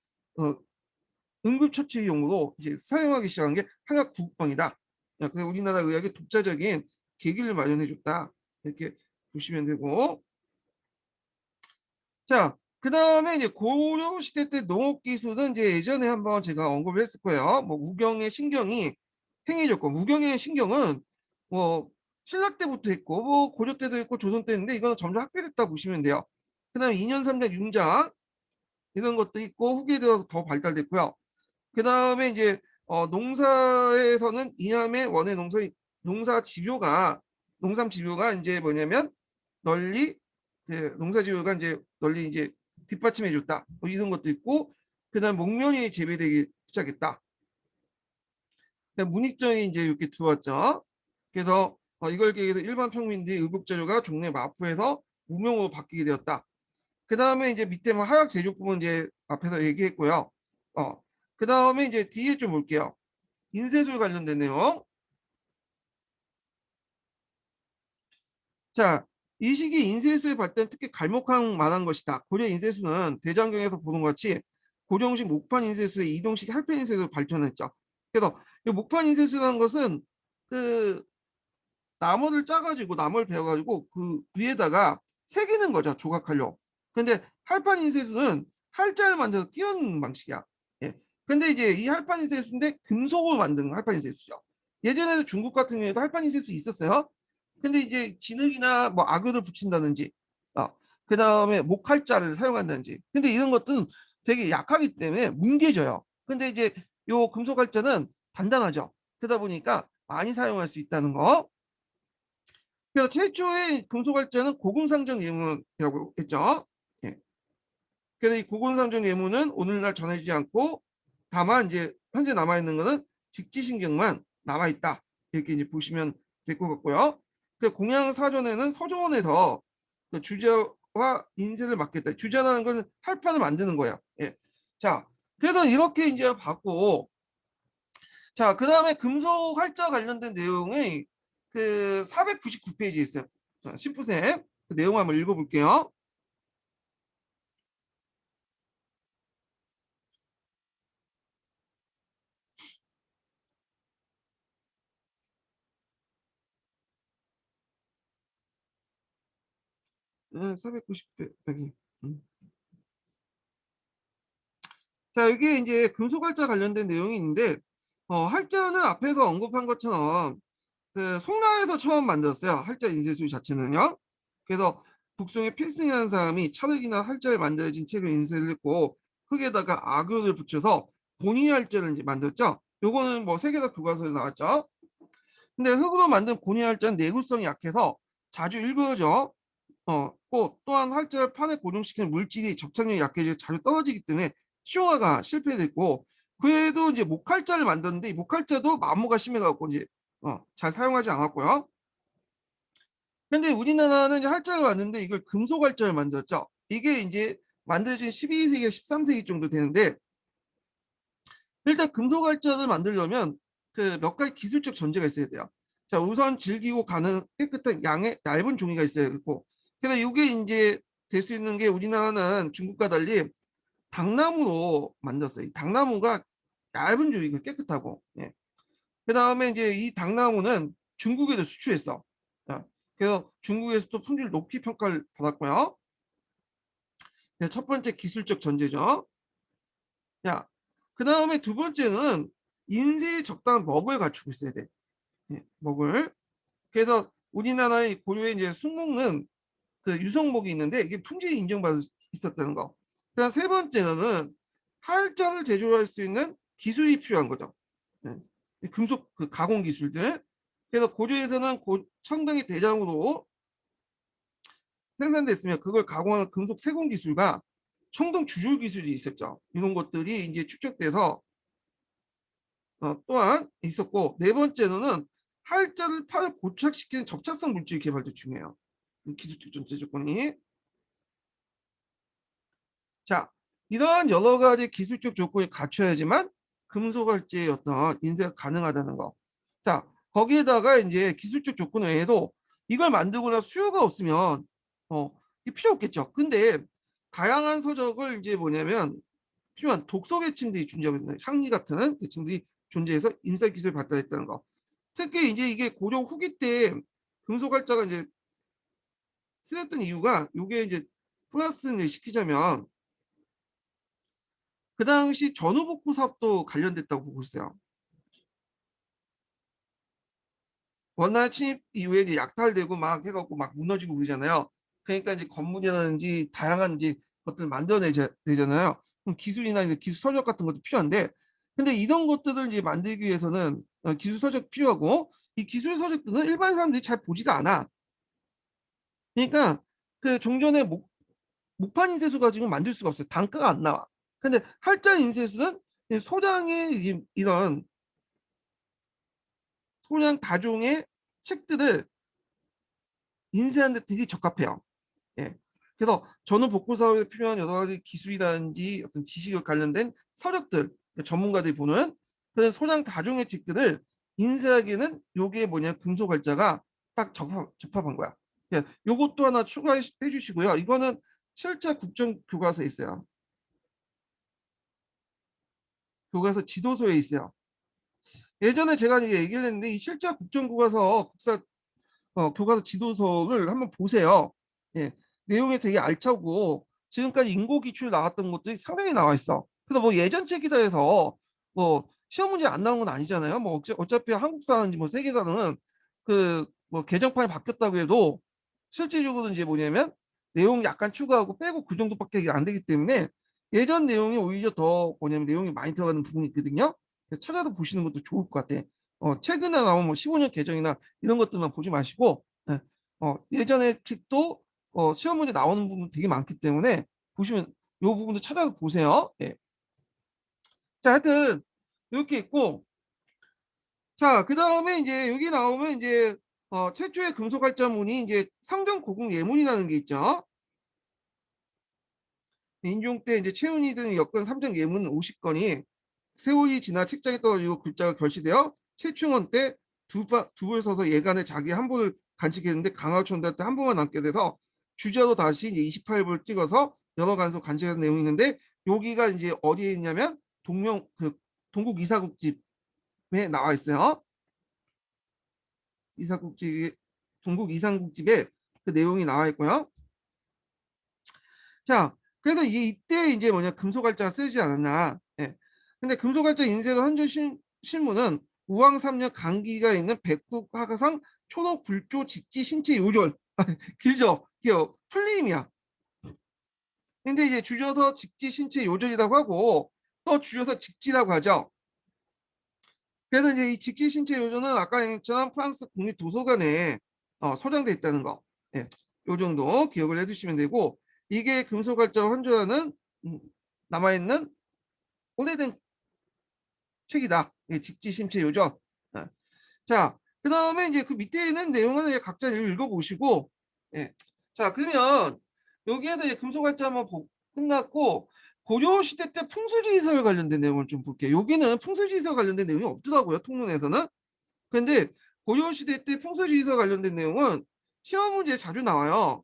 Speaker 1: 응급처치용으로 이제 사용하기 시작한 게 항약국방이다. 그래서 우리나라 의학의 독자적인 계기를 마련해줬다. 이렇게 보시면 되고, 자, 그 다음에 이제 고려 시대 때 농업 기술은 이제 예전에 한번 제가 언급을 했을 거예요. 뭐 우경의 신경이 행해졌고, 우경의 신경은 뭐 신라 때부터 했고, 뭐 고려 때도 했고, 조선 때 했는데 이거는 점점 확대됐다 보시면 돼요. 그 다음에 2년 3년 융자 이런 것도 있고 후기에 들어서 더 발달됐고요. 그 다음에 이제 농사에서는 이남의 원의 농사 지표가 농삼 지표가 이제 뭐냐면 널리 농사 지표가 이제 널리 이제 뒷받침해 줬다. 뭐 이런 것도 있고 그다음 목련이 재배되기 시작했다. 문익점이 이제 이렇게 들어왔죠. 그래서 이걸 계기로 일반 평민들이 의복재료가 종래 마포에서 무명으로 바뀌게 되었다. 그 다음에 이제 밑에 뭐 하약 제조법은 이제 앞에서 얘기했고요. 그 다음에 이제 뒤에 좀 볼게요. 인쇄술 관련된 내용. 자, 이 시기 인쇄술의 발전 특히 갈목할 만한 것이다. 고려 인쇄술은 대장경에서 보는 것 같이 고정식 목판 인쇄술의 이동식 할편 인쇄술로 발전했죠. 그래서 이 목판 인쇄술이라는 것은 그 나무를 짜가지고 나무를 베어가지고 그 위에다가 새기는 거죠. 조각하려고. 근데 할판 인쇄술은 할자를 만들어서 끼얹는 방식이야. 예. 근데 이제 이 할판 인쇄술인데 금속으로 만든 할판 인쇄술이죠. 예전에도 중국 같은 경우에도 할판 인쇄술 있었어요. 근데 이제 진흙이나 뭐 악효를 붙인다든지, 그 다음에 목할자를 사용한다든지. 근데 이런 것들은 되게 약하기 때문에 뭉개져요. 근데 이제 요 금속할자는 단단하죠. 그러다 보니까 많이 사용할 수 있다는 거. 그래서 최초의 금속할자는 고금상정 예문이라고 했죠. 예. 그래서 이 고금상정 예문은 오늘날 전해지지 않고 다만 이제 현재 남아있는 것은 직지신경만 남아있다. 이렇게 이제 보시면 될 것 같고요. 그 공양사전에는 서조원에서 그 주자와 인쇄를 맡겠다. 주자라는 건 할판을 만드는 거예요. 예. 자, 그래서 이렇게 이제 봤고, 자, 그 다음에 금속 활자 관련된 내용이 그 499페이지에 있어요. 자, 심프쌤 그 내용 한번 읽어볼게요. 네, 490페이지 여기. 자, 여기 이제 금속 활자 관련된 내용이 있는데 활자는 앞에서 언급한 것처럼 그 송나라에서 처음 만들었어요. 활자 인쇄술 자체는요. 그래서 북송의 필승이라는 사람이 찰흙이나 활자를 만들어진 책을 인쇄를 했고 흙에다가 악을 붙여서 본의 활자를 이제 만들었죠. 요거는 뭐 세계사 교과서에 나왔죠. 근데 흙으로 만든 고니 활자는 내구성이 약해서 자주 일그러져 또한 활자를 판에 고정시키는 물질이 접착력이 약해져 자주 떨어지기 때문에 시용화가 실패됐고 그래도 이제 목활자를 만드는데 이 목활자도 마모가 심해갖고 이제 잘 사용하지 않았고요. 근데 우리나라는 이제 활자를 만드는데 이걸 금속 활자를 만들었죠. 이게 이제 만들어진 12세기, 13세기 정도 되는데 일단 금속 활자를 만들려면 그 몇 가지 기술적 전제가 있어야 돼요. 자, 우선 질기고 가는 깨끗한 양의 얇은 종이가 있어야 되고 그래서 이게 이제 될 수 있는 게 우리나라는 중국과 달리 당나무로 만들었어요. 이 당나무가 얇은 종이고 깨끗하고 예. 그 다음에 이제 이 당나무는 중국에도 수출했어. 자, 그래서 중국에서도 품질 높이 평가를 받았고요. 네, 첫 번째 기술적 전제죠. 자, 그 다음에 두 번째는 인쇄에 적당한 먹을 갖추고 있어야 돼. 예, 먹을. 그래서 우리나라의 고려에 이제 숭목은 그 유성목이 있는데 이게 품질이 인정받을 수 있었다는 거. 그다음 세 번째는 활자를 제조할 수 있는 기술이 필요한 거죠. 예, 금속 그 가공 기술들. 그래서 고려에서는 청동이 대량으로 생산됐으면 그걸 가공하는 금속 세공 기술과 청동 주조 기술이 있었죠. 이런 것들이 이제 축적돼서 또한 있었고 네 번째로는 활자를 판을 고착시키는 접착성 물질 개발도 중요해요. 기술적 전제 조건이. 자, 이러한 여러 가지 기술적 조건이 갖춰야지만 금속 활자의 어떤 인쇄가 가능하다는 거. 자, 거기에다가 이제 기술적 조건 외에도 이걸 만들거나 수요가 없으면 이게 필요 없겠죠. 근데 다양한 서적을 이제 뭐냐면 필요한 독서 계층들이 존재하고 있는 향리 같은 계층들이 존재해서 인쇄 기술을 발달했다는 거. 특히 이제 이게 고려 후기 때 금속 활자가 이제 쓰였던 이유가 이게 이제 플러스를 시키자면 그 당시 전후복구 사업도 관련됐다고 보고 있어요. 원나라 침입 이후에 이제 약탈되고 막 해갖고 막 무너지고 그러잖아요. 그러니까 이제 건물이라든지 다양한 이제 것들을 만들어내잖아요. 그럼 기술이나 이제 기술 서적 같은 것도 필요한데 근데 이런 것들을 이제 만들기 위해서는 기술 서적 필요하고, 이 기술 서적들은 일반 사람들이 잘 보지가 않아. 그러니까 그 종전에 목판 인쇄소 가지고 만들 수가 없어요. 단가가 안 나와. 근데 할자 인쇄소는 소량의 이런 소량 다종의 책들을 인쇄하는 데 되게 적합해요. 예. 그래서 전후 복구 사업에 필요한 여러 가지 기술이라든지 어떤 지식을 관련된 서적들, 전문가들이 보는 그런 소량 다종의 책들을 인쇄하기에는 요게 뭐냐, 금속활자가 딱 적합한 거야. 예. 요것도 하나 추가해 주시고요. 이거는 실제 국정교과서에 있어요. 교과서 지도서에 있어요. 예전에 제가 이제 얘기를 했는데 이 실제 국정교과서 교과서 지도서를 한번 보세요. 예, 내용이 되게 알차고 지금까지 인고 기출 나왔던 것들이 상당히 나와 있어. 그래서 뭐 예전 책이다 해서 뭐 시험 문제 안 나온 건 아니잖아요. 뭐 어차피 한국사는지 뭐 세계사는 그 뭐 개정판이 바뀌었다고 해도 실질적으로 이제 뭐냐면 내용 약간 추가하고 빼고 그 정도밖에 안 되기 때문에 예전 내용이 오히려 더 뭐냐면 내용이 많이 들어가는 부분이 있거든요. 그래서 찾아서 보시는 것도 좋을 것 같아. 최근에 나온 뭐 15년 개정이나 이런 것들만 보지 마시고, 예, 예전에 책도 시험 문제 나오는 부분 되게 많기 때문에 보시면 이 부분도 찾아서 보세요. 예. 자, 하여튼 이렇게 있고, 자, 그 다음에 이제 여기 나오면 이제 최초의 금속활자문이 이제 상경고궁 예문이라는 게 있죠. 인종 때 이제 최은희 등 여건 3정 예문 50건이 세월이 지나 책장에 떨어지고 글자가 결시되어 최충원 때 두불 서서 예간에 자기 한 분을 간직했는데 강화천대 한 분만 남게 돼서 주자로 다시 이제 28불 찍어서 여러 간소 간직한 내용이 있는데 여기가 이제 어디에 있냐면 동국 이사국집에 나와 있어요. 이사국집 동국 이상국집에 그 내용이 나와 있고요. 자, 그래서 이때 이제 뭐냐 금속활자가 쓰지 않았나. 예. 근데 금속활자 인쇄도 한전 신문은 우왕 3년 강기가 있는 백국화가상 초록 불조 직지 신체 요절. 길죠? 이게 풀림이야. 근데 이제 줄여서 직지 신체 요절이라고 하고 또 줄여서 직지라고 하죠. 그래서 이제 이 직지 신체 요절은 아까 얘기했지만 프랑스 국립도서관에 소장돼 있다는 거. 예. 요 정도 기억을 해두시면 되고 이게 금속활자 환조하는 남아있는 오래된 책이다. 예, 직지심체 요정. 자, 그 다음에 이제 그 밑에 있는 내용은 이제 각자 읽어보시고, 예. 자, 그러면 여기에서 이제 금속활자 한번 끝났고, 고려시대 때 풍수지리설 관련된 내용을 좀 볼게요. 여기는 풍수지리설 관련된 내용이 없더라고요, 통론에서는. 근데 고려시대 때 풍수지리설 관련된 내용은 시험 문제에 자주 나와요.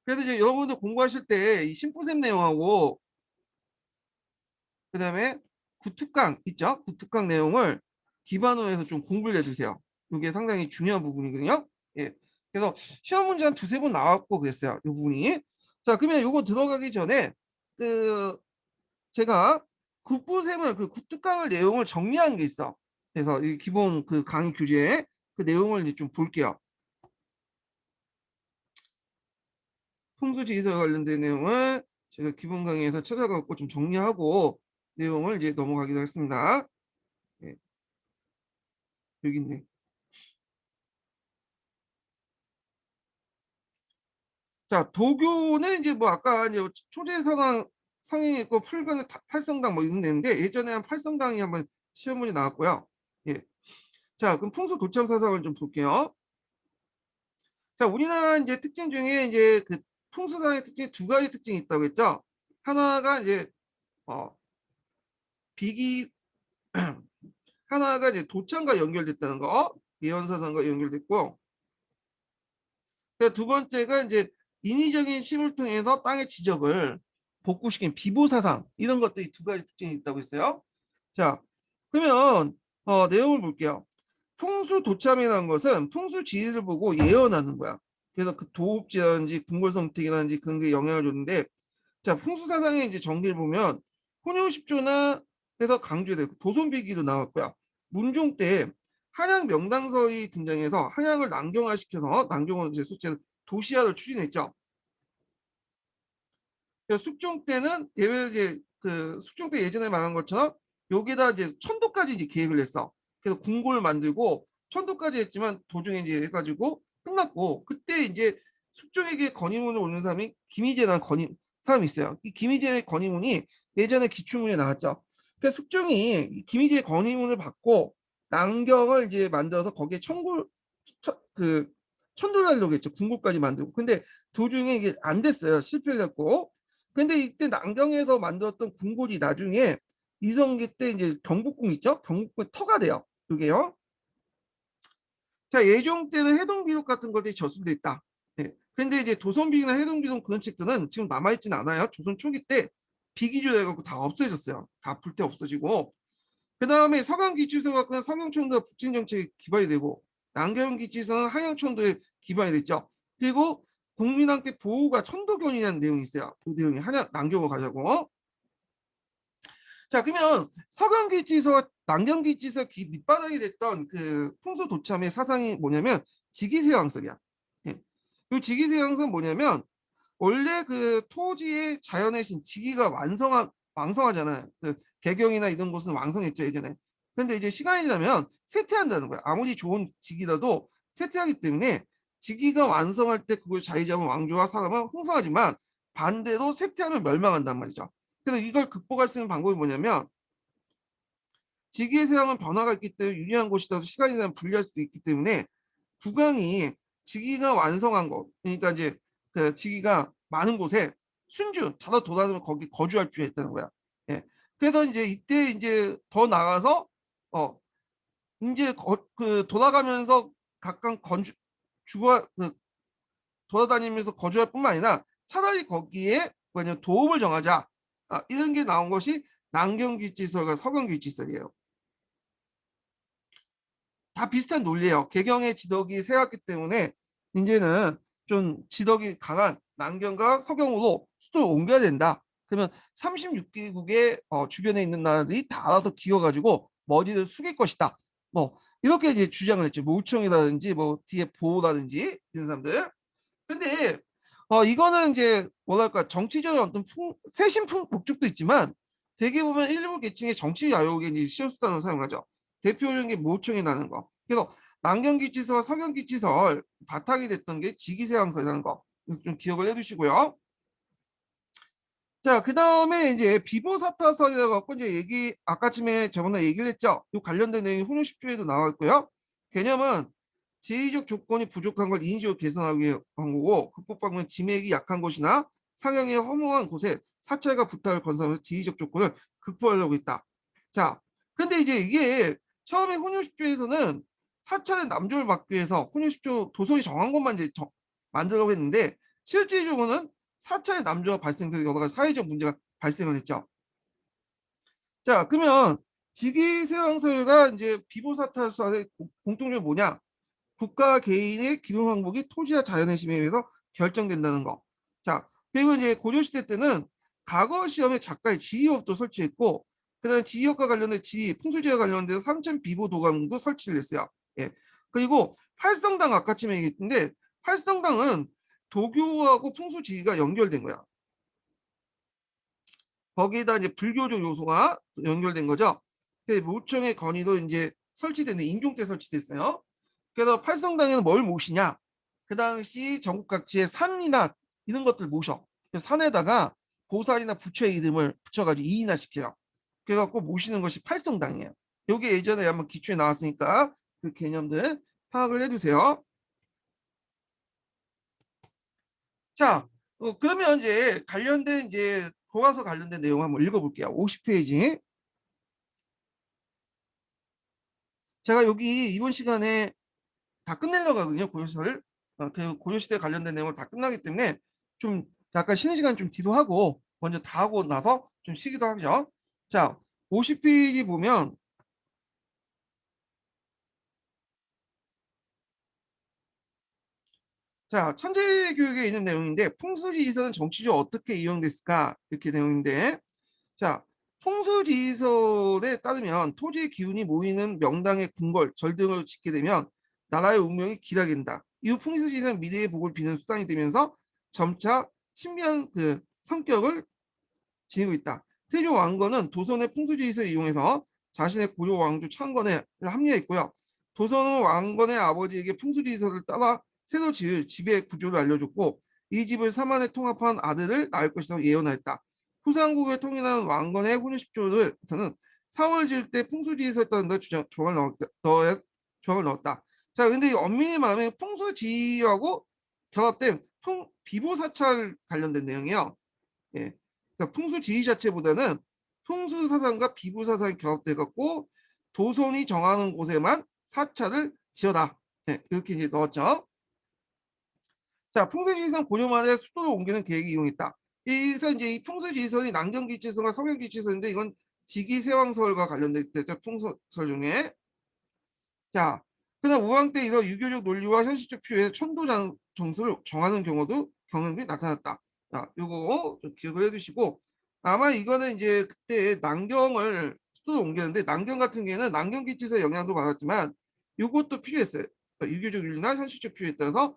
Speaker 1: 그래서 이제 여러분들 공부하실 때 이 심부셈 내용하고 그다음에 구특강 있죠? 구특강 내용을 기반으로 해서 좀 공부를 해주세요. 이게 상당히 중요한 부분이거든요. 예. 그래서 시험 문제 한 두세 번 나왔고 그랬어요. 이 부분이. 자, 그러면 이거 들어가기 전에 그 제가 국부셈을 그 구특강을 내용을 정리한 게 있어. 그래서 이 기본 그 강의 교재에 그 내용을 이제 좀 볼게요. 풍수지리설 관련된 내용을 제가 기본 강의에서 찾아갖고 좀 정리하고 내용을 이제 넘어가기로 했습니다. 예, 여기 있네. 자, 도교는 이제 뭐 아까 이제 초제서강 상행했고 풀관의 팔성당 뭐 이런 데인데 예전에 한 팔성당이 한번 시험 문제 나왔고요. 예. 자, 그럼 풍수 도참 사상을 좀 볼게요. 자, 우리나라 이제 특징 중에 이제 그 풍수상의 특징 두 가지 특징이 있다고 했죠. 하나가 이제 어 비기 하나가 이제 도창과 연결됐다는 거, 예언사상과 연결됐고, 두 번째가 이제 인위적인 심을 통해서 땅의 지적을 복구시킨 비보사상 이런 것들이 두 가지 특징이 있다고 했어요. 자, 그러면 내용을 볼게요. 풍수 도참이라는 것은 풍수 지리를 보고 예언하는 거야. 그래서 그 도읍지라든지 궁궐성택이라든지 그런 게 영향을 줬는데, 자, 풍수 사상의 이제 전기를 보면 혼효십조나 해서 강조되고 도손비기도 나왔고요. 문종 때 한양 명당서이 등장해서 한양을 남경화시켜서 남경은 이제 소체 도시화를 추진했죠. 숙종 때는 예를 이제 숙종 때 예전에 말한 것처럼 여기다 이제 천도까지 이제 계획을 했어. 그래서 궁궐을 만들고 천도까지 했지만 도중에 이제 해가지고 끝났고, 그때 이제 숙종에게 건의문을 올린 사람이 김희재라는 사람이 있어요. 이 김희재의 건의문이 예전에 기출문에 나왔죠. 그래서 숙종이 김희재의 건의문을 받고 남경을 이제 만들어서 거기에 천도를 하려고 했죠. 궁궐까지 만들고. 근데 도중에 이게 안 됐어요. 실패를 했고. 근데 이때 남경에서 만들었던 궁궐이 나중에 이성계 때 이제 경복궁 있죠? 경복궁 터가 돼요. 이게요. 자, 예종 때는 해동기록 같은 것들이 저술돼 있다. 네. 근데 이제 도선비기나 해동기록 그런 책들은 지금 남아있진 않아요. 조선 초기 때 비기조 해갖고 다 없어졌어요. 다 불태 없어지고. 그 다음에 서강기치서가 그냥 서경천도가 북진정책에 기반이 되고, 남경기치서는 한양천도에 기반이 됐죠. 그리고 국민함께 보호가 천도견이라는 내용이 있어요. 그 내용이 남경으로 가자고. 자, 그러면 서강기치서와 남경기치서 밑바닥이 됐던 그 풍수 도참의 사상이 뭐냐면 직위세왕설이야. 예. 이 직위세왕설은 뭐냐면 원래 그 토지의 자연의 신 직위가 왕성하잖아요. 그 개경이나 이런 곳은 왕성했죠 예전에. 근데 이제 시간이 지나면 쇠퇴한다는 거야. 아무리 좋은 직위라도 쇠퇴하기 때문에 직위가 완성할 때 그걸 자리 잡은 왕조와 사람은 홍성하지만 반대로 쇠퇴하면 멸망한단 말이죠. 그래서 이걸 극복할 수 있는 방법이 뭐냐면 직위의 세상은 변화가 있기 때문에 유리한 곳이라도 시간이 지나면 불리할 수도 있기 때문에 국왕이 직위가 완성한 것, 그러니까 이제 그 직위가 많은 곳에 순주 찾아 돌아다니면 거기 거주할 필요가 있다는 거야. 예. 그래서 이제 이때 이제 더 나가서 이제 그 돌아가면서 각각 주거 돌아다니면서 거주할 뿐만 아니라 차라리 거기에 뭐냐 도읍을 정하자. 이런 게 나온 것이 남경귀지설과 서경귀지설이에요. 다 비슷한 논리예요. 개경의 지덕이 세웠기 때문에 이제는 좀 지덕이 강한 남경과 서경으로 수도를 옮겨야 된다. 그러면 36개국의 주변에 있는 나라들이 다 알아서 기어가지고 머리를 숙일 것이다. 뭐 이렇게 이제 주장을 했죠. 뭐 우청이라든지 뭐 뒤에 보호라든지 이런 사람들. 근데 이거는 이제 뭐랄까 정치적인 어떤 세신 목적도 있지만 대개 보면 일부 계층의 정치 야욕에 이제 시험수단으로 사용하죠. 대표적인 게 모청이 나는 거. 그래서 남경기치서와 서경기치설 바탕이 됐던 게 직위세왕설이라는 거. 좀 기억을 해두시고요. 자, 그 다음에 이제 비보사타설이라고 갖고 이제 아까쯤에 저번에 얘기를 했죠. 이 관련된 내용이 훈요 10조에도 나와 있고요. 개념은 지리적 조건이 부족한 걸 인위적으로 개선하기 위한 거고, 극복 방법은 지맥이 약한 곳이나 상형이 허무한 곳에 사찰과 부탁을 건설하면서 지리적 조건을 극복하려고 했다. 자, 근데 이제 이게 처음에 훈요 10조에서는 사찰의 남조를 막기 위해서 훈요 10조 도성이 정한 것만 이제 만들려고 했는데 실질적으로는 사찰의 남조가 발생해서 여러 가지 사회적 문제가 발생을 했죠. 자, 그러면 직위세왕설과 이제 비보사타설의 공통점이 뭐냐? 국가 개인의 기동 항목이 토지와 자연의 힘에 의해서 결정된다는 거. 자, 그리고 이제 고려시대 때는 과거 시험에 작가의 지휘업도 설치했고, 그다음에 지휘업과 관련된 풍수지와 관련돼서 삼천 비보 도감도 설치를 했어요. 예. 그리고 팔성당 아까 처음에 얘기했는데 팔성당은 도교하고 풍수지휘가 연결된 거야. 거기에다 이제 불교적 요소가 연결된 거죠. 모청의 건의도 이제 설치됐는데 인종 때 설치됐어요. 그래서 팔성당에는 뭘 모시냐? 그 당시 전국 각지의 산이나 이런 것들 모셔. 산에다가 보살이나 부처의 이름을 붙여가지고 이인화 시켜요. 그래갖고 모시는 것이 팔성당이에요. 여기 예전에 한번 기초에 나왔으니까 그 개념들 파악을 해두세요. 자, 그러면 이제 관련된 이제 교과서 관련된 내용 한번 읽어볼게요. 50페이지. 제가 여기 이번 시간에 다 끝내려고 하거든요. 고려시대를. 그 고려시대 관련된 내용을 다 끝나기 때문에 좀 약간 쉬는 시간 좀 뒤도 하고 먼저 다 하고 나서 좀 쉬기도 하죠. 자, 50페이지 보면 자, 천재교육에 있는 내용인데 풍수지리서는 정치적으로 어떻게 이용됐을까? 이렇게 내용인데 자, 풍수지리설에 따르면 토지의 기운이 모이는 명당의 궁궐, 절 등을 짓게 되면 나라의 운명이 기락된다. 이후 풍수지리는 미래의 복을 비는 수단이 되면서 점차 신비한 그 성격을 지니고 있다. 태조 왕건은 도선의 풍수지리를 이용해서 자신의 고려 왕조 창건에 합리화했고요. 도선은 왕건의 아버지에게 풍수지리서를 따라 새로 지을 집의 구조를 알려줬고 이 집을 3안에 통합한 아들을 낳을 것이라고 예언하였다. 후삼국을 통일하는 왕건의 혼유십조를 사월 지을 때 풍수지리서에 따른 조항을 넣었다. 자, 근데 이 엄밀히 말하면 풍수지리하고 결합된 비보사찰 관련된 내용이에요. 예. 그러니까 풍수지리 자체보다는 풍수사상과 비부사상이 결합돼 갖고 도선이 정하는 곳에만 사찰을 지어라. 네, 이렇게 이제 넣었죠. 자, 풍수지리선 고려만에 수도를 옮기는 계획이 이용했다. 그래서 이제 이 풍수지리선이 남경기치선과 서경기치선인데 이건 지기세왕설과 관련된 풍수설 중에 자, 그다음 우왕 때 이런 유교적 논리와 현실적 필요에 천도 정수를 정하는 경우도 나타났다. 자, 요거 좀 기억을 해두시고 아마 이거는 이제 그때 남경을 수도로 옮겼는데 남경 같은 경우에는 남경기치서의 영향도 받았지만 요것도 필요했어요. 유교적 윤리나 현실적 필요에 따라서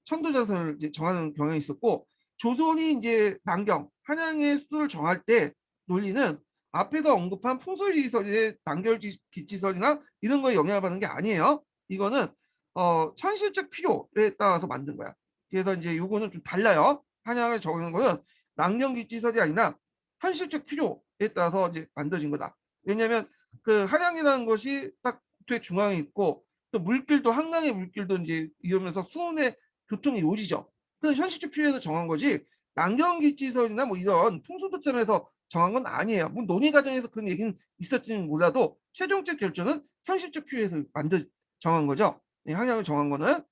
Speaker 1: 천도자선을 이제 정하는 경향이 있었고 조선이 이제 남경 한양의 수도를 정할 때 논리는 앞에서 언급한 풍수지리설의 단결기치설이나 이런 거에 영향을 받는 게 아니에요. 이거는 현실적 필요에 따라서 만든 거야. 그래서 이제 요거는 좀 달라요. 한양을 적는 거는 낭령기치설이 아니라 현실적 필요에 따라서 이제 만들어진 거다. 왜냐하면 그 한양이라는 것이 딱 국토의 중앙에 있고 또 물길도 한강의 물길도 이제 이으면서 수원의 교통의 요지죠. 그건 현실적 필요에서 정한 거지. 낭경기치설이나 뭐 이런 풍수도점에서 정한 건 아니에요. 뭐 논의 과정에서 그런 얘기는 있었지는 몰라도 최종적 결정은 현실적 필요에서 정한 거죠. 네, 항량을 정한 거는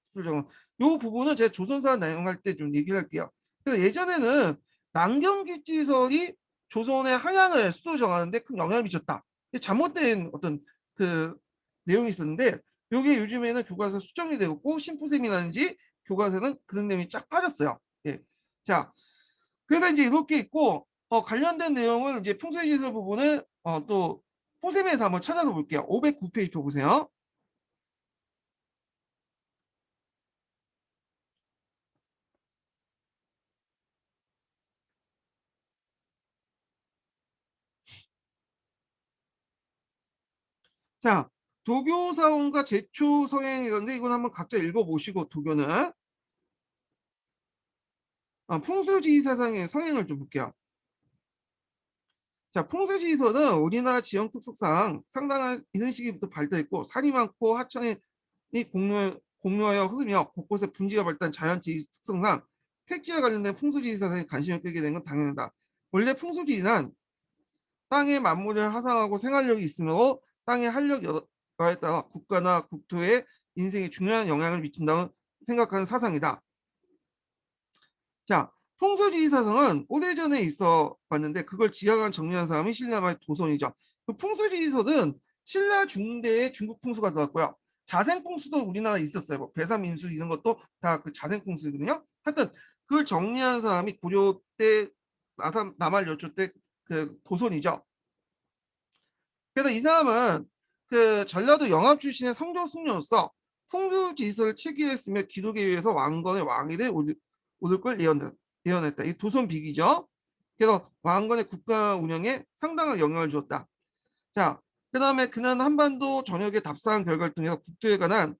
Speaker 1: 이 부분은 제가 조선사 내용할 때 좀 얘기를 할게요. 그래서 예전에는 남경기지설이 조선의 항양을 수도 정하는데 큰 영향을 미쳤다. 잘못된 어떤 그 내용이 있었는데 이게 요즘에는 교과서 수정이 되고 심부셈이라든지 교과서는 그런 내용이 쫙 빠졌어요. 예. 자, 그래서 이제 이렇게 있고 관련된 내용을 이제 풍수지리설 부분을 또 포셈에서 한번 찾아서 볼게요. 509페이지 보세요. 자, 도교사원과 제초 서행이건데 이건 한번 각자 읽어보시고 도교는 풍수지리사상의 서행을 좀 볼게요. 자, 풍수지리서는 우리나라 지형 특성상 상당한 이른 시기부터 발달했고 산이 많고 하천이 공유하여 흐르며 곳곳에 분지가 발달한 자연지리 특성상 택지와 관련된 풍수지리사상에 관심을 끄게 된 건 당연하다. 원래 풍수지리는 땅의 만물을 하상하고 생활력이 있으므로 땅의 활력 여하에 따라 국가나 국토의 인생에 중요한 영향을 미친다고 생각하는 사상이다. 자, 풍수지리 사상은 오래전에 있어 봤는데 그걸 지향한 정리한 사람이 신라의 도선이죠. 그 풍수지리서는 신라 중대에 중국 풍수가 들어갔고요. 자생풍수도 우리나라에 있었어요. 뭐 배삼인수 이런 것도 다 그 자생풍수거든요. 하여튼 그걸 정리한 사람이 고려 때 남할 여초 때 그 도선이죠. 그래서 이 사람은 그 전라도 영암 출신의 성종 승려로서 풍수지리서를 체계했으며 기록에 의해서 왕건의 왕위를 오를 걸 예언했다. 이 도선 비기죠. 그래서 왕건의 국가 운영에 상당한 영향을 주었다. 자, 그다음에 그는 한반도 전역에 답사한 결과를 통해서 국토에 관한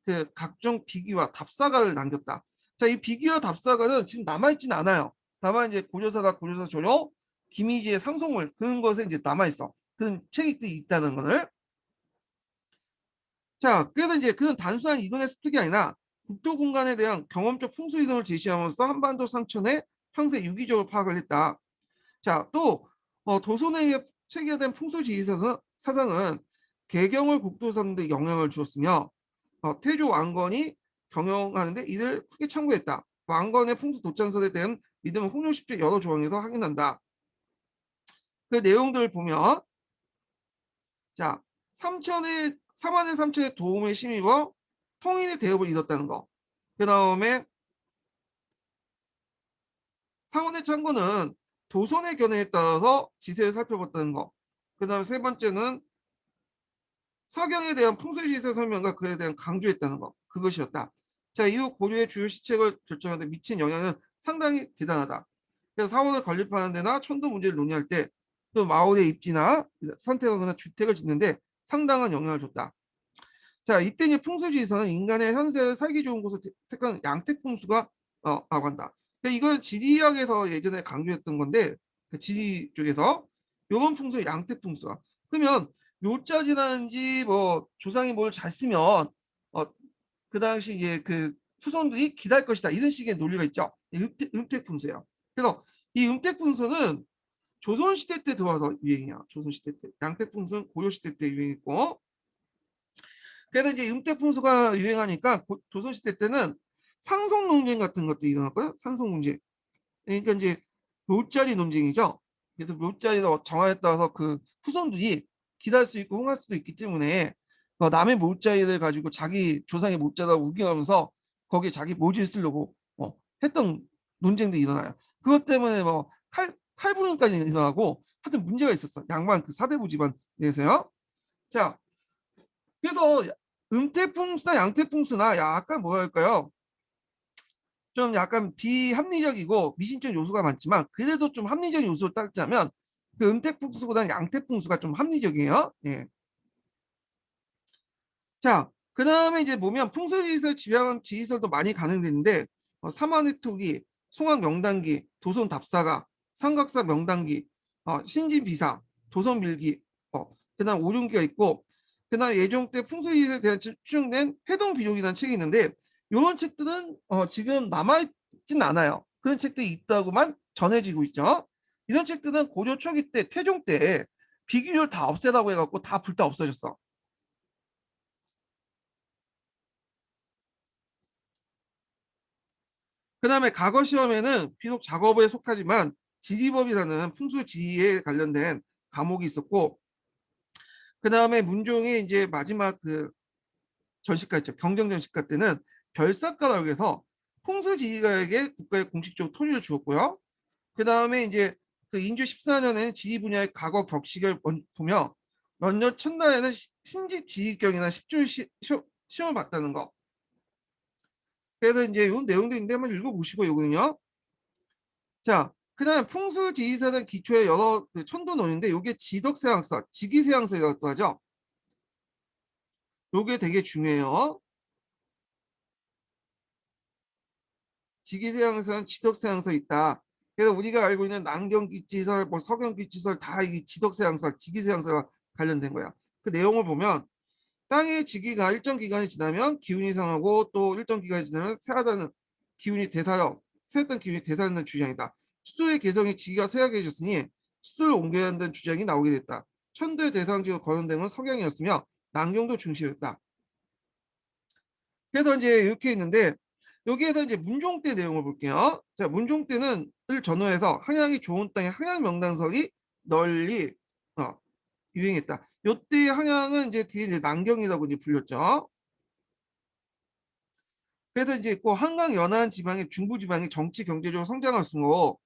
Speaker 1: 그 각종 비기와 답사가를 남겼다. 자, 이 비기와 답사가는 지금 남아있진 않아요. 다만 이제 고려사나 고려사 조력, 김희지의 상송을 그런 것에 이제 남아있어. 그런 책이 있다는 것을. 자, 그래서 이제 그는 단순한 이론의 습득이 아니라 국토 공간에 대한 경험적 풍수 이론을 제시하면서 한반도 상천의 형세 유기적으로 파악을 했다. 자, 또 도선에 의해 체계된 풍수지리 사상은 개경을 국토사는 데 영향을 주었으며 태조 왕건이 경영하는데 이를 크게 참고했다. 왕건의 풍수 도창설에 대한 믿음은 홍룡십제 여러 조항에서 확인한다. 그 내용들을 보면 자, 삼안의 삼천의 도움에 힘입어 통일의 대업을 이뤘다는 거. 그 다음에 상원의 창고는 도선의 견해에 따라서 지세를 살펴봤다는 거. 그 다음에 세 번째는 서경에 대한 풍수지세 설명과 그에 대한 강조했다는 것. 그것이었다. 자, 이후 고려의 주요 시책을 결정하는 데 미친 영향은 상당히 대단하다. 그래서 사원을 건립하는 데나 천도 문제를 논의할 때 또 마을의 입지나 선택하거나 주택을 짓는데 상당한 영향을 줬다. 자, 이때 이제 풍수지에서는 인간의 현세 살기 좋은 곳을 택한 양택풍수가 라고 한다. 이건 지리학에서 예전에 강조했던 건데 그 지리 쪽에서 요런 풍수 양택풍수가 그러면 묘자지라든지 뭐 조상이 뭘 잘 쓰면 그 당시 이제 그 후손들이 기다릴 것이다 이런 식의 논리가 있죠. 음택풍수예요. 그래서 이 음택풍수는 조선시대 때 들어와서 유행이야. 조선시대 때 양택풍수는 고려시대 때 유행했고 그래서 이제 음택풍수가 유행하니까 조선시대 때는 상속 논쟁 같은 것도 일어났고요. 상속 논쟁. 그러니까 이제 묘자리 논쟁이죠. 그래서 묘자리를 정하에 따라서 그 후손들이 기다릴 수 있고 흥할 수도 있기 때문에 남의 묘자리를 가지고 자기 조상의 묘자다 우겨하면서 거기에 자기 모지를 쓰려고 했던 논쟁도 일어나요. 그것 때문에 뭐 칼부림까지 일어나고 하여튼 문제가 있었어. 양반 그 사대부 집안 내에서요. 자, 그래서 음태풍수나 양태풍수나 약간 뭐랄까요? 좀 약간 비합리적이고 미신적 요소가 많지만 그래도 좀 합리적인 요소를 따지자면 그 음태풍수보다는 양태풍수가 좀 합리적이에요. 예. 자, 그 다음에 이제 보면 풍수지리설 지방 지리설도 많이 가능되는데 삼한회토기, 송악 명당기, 도선 답사가, 삼각사 명당기, 신진비사, 도선 밀기, 그다음 오륜기가 있고 그다음 예종 때 풍수지리에 대한 집중된 해동비족이라는 책이 있는데 이런 책들은 지금 남아있진 않아요. 그런 책들이 있다고만 전해지고 있죠. 이런 책들은 고려 초기 때 태종 때 비기를 다 없애라고 해갖고 다 불타 없어졌어. 그 다음에 과거 시험에는 비록 작업에 속하지만 지리법이라는 풍수지리에 관련된 과목이 있었고 그 다음에 문종의 이제 마지막 그 전시가 있죠. 경정전시가 때는 별사과라고 해서 풍수지리가에게 국가에 공식적으로 토리를 주었고요. 그 다음에 이제 그 인주 14년에는 지리 분야의 과거 격식을 보며 몇년 첫날에는 신지지리경이나 십조 시험을 봤다는 거. 그래서 이제 이 내용도 있는데 한번 읽어보시고 이거는요. 자, 그다음에 풍수지리설은 기초에 여러 그 천도론인데 요게 지덕세왕설, 지기세왕설이라고 또 하죠. 요게 되게 중요해요. 지기세왕설은 지덕세왕설 있다. 그래서 우리가 알고 있는 남경기지설, 뭐 서경기지설 다 이 지덕세왕설, 지기세왕설과 관련된 거야. 그 내용을 보면 땅의 지기가 일정 기간이 지나면 기운이 상하고 또 일정 기간이 지나면 새하다는 기운이 되살아 새했던 기운이 되살아나는 주장이다. 수도의 개성이 지기가 쇠약해졌으니 수도를 옮겨야 한다는 주장이 나오게 됐다. 천도의 대상지로 거론된 건 석양이었으며 남경도 중시였다. 그래서 이제 이렇게 있는데 여기에서 이제 문종 때 내용을 볼게요. 자, 문종 때는 을 전후해서 항양이 좋은 땅의 항양 명당설이 널리 어, 유행했다. 요때 항양은 이제 뒤에 이제 남경이라고 이제 불렸죠. 그래서 이제 그 한강 연안 지방의 중부 지방이 정치 경제적으로 성장할수록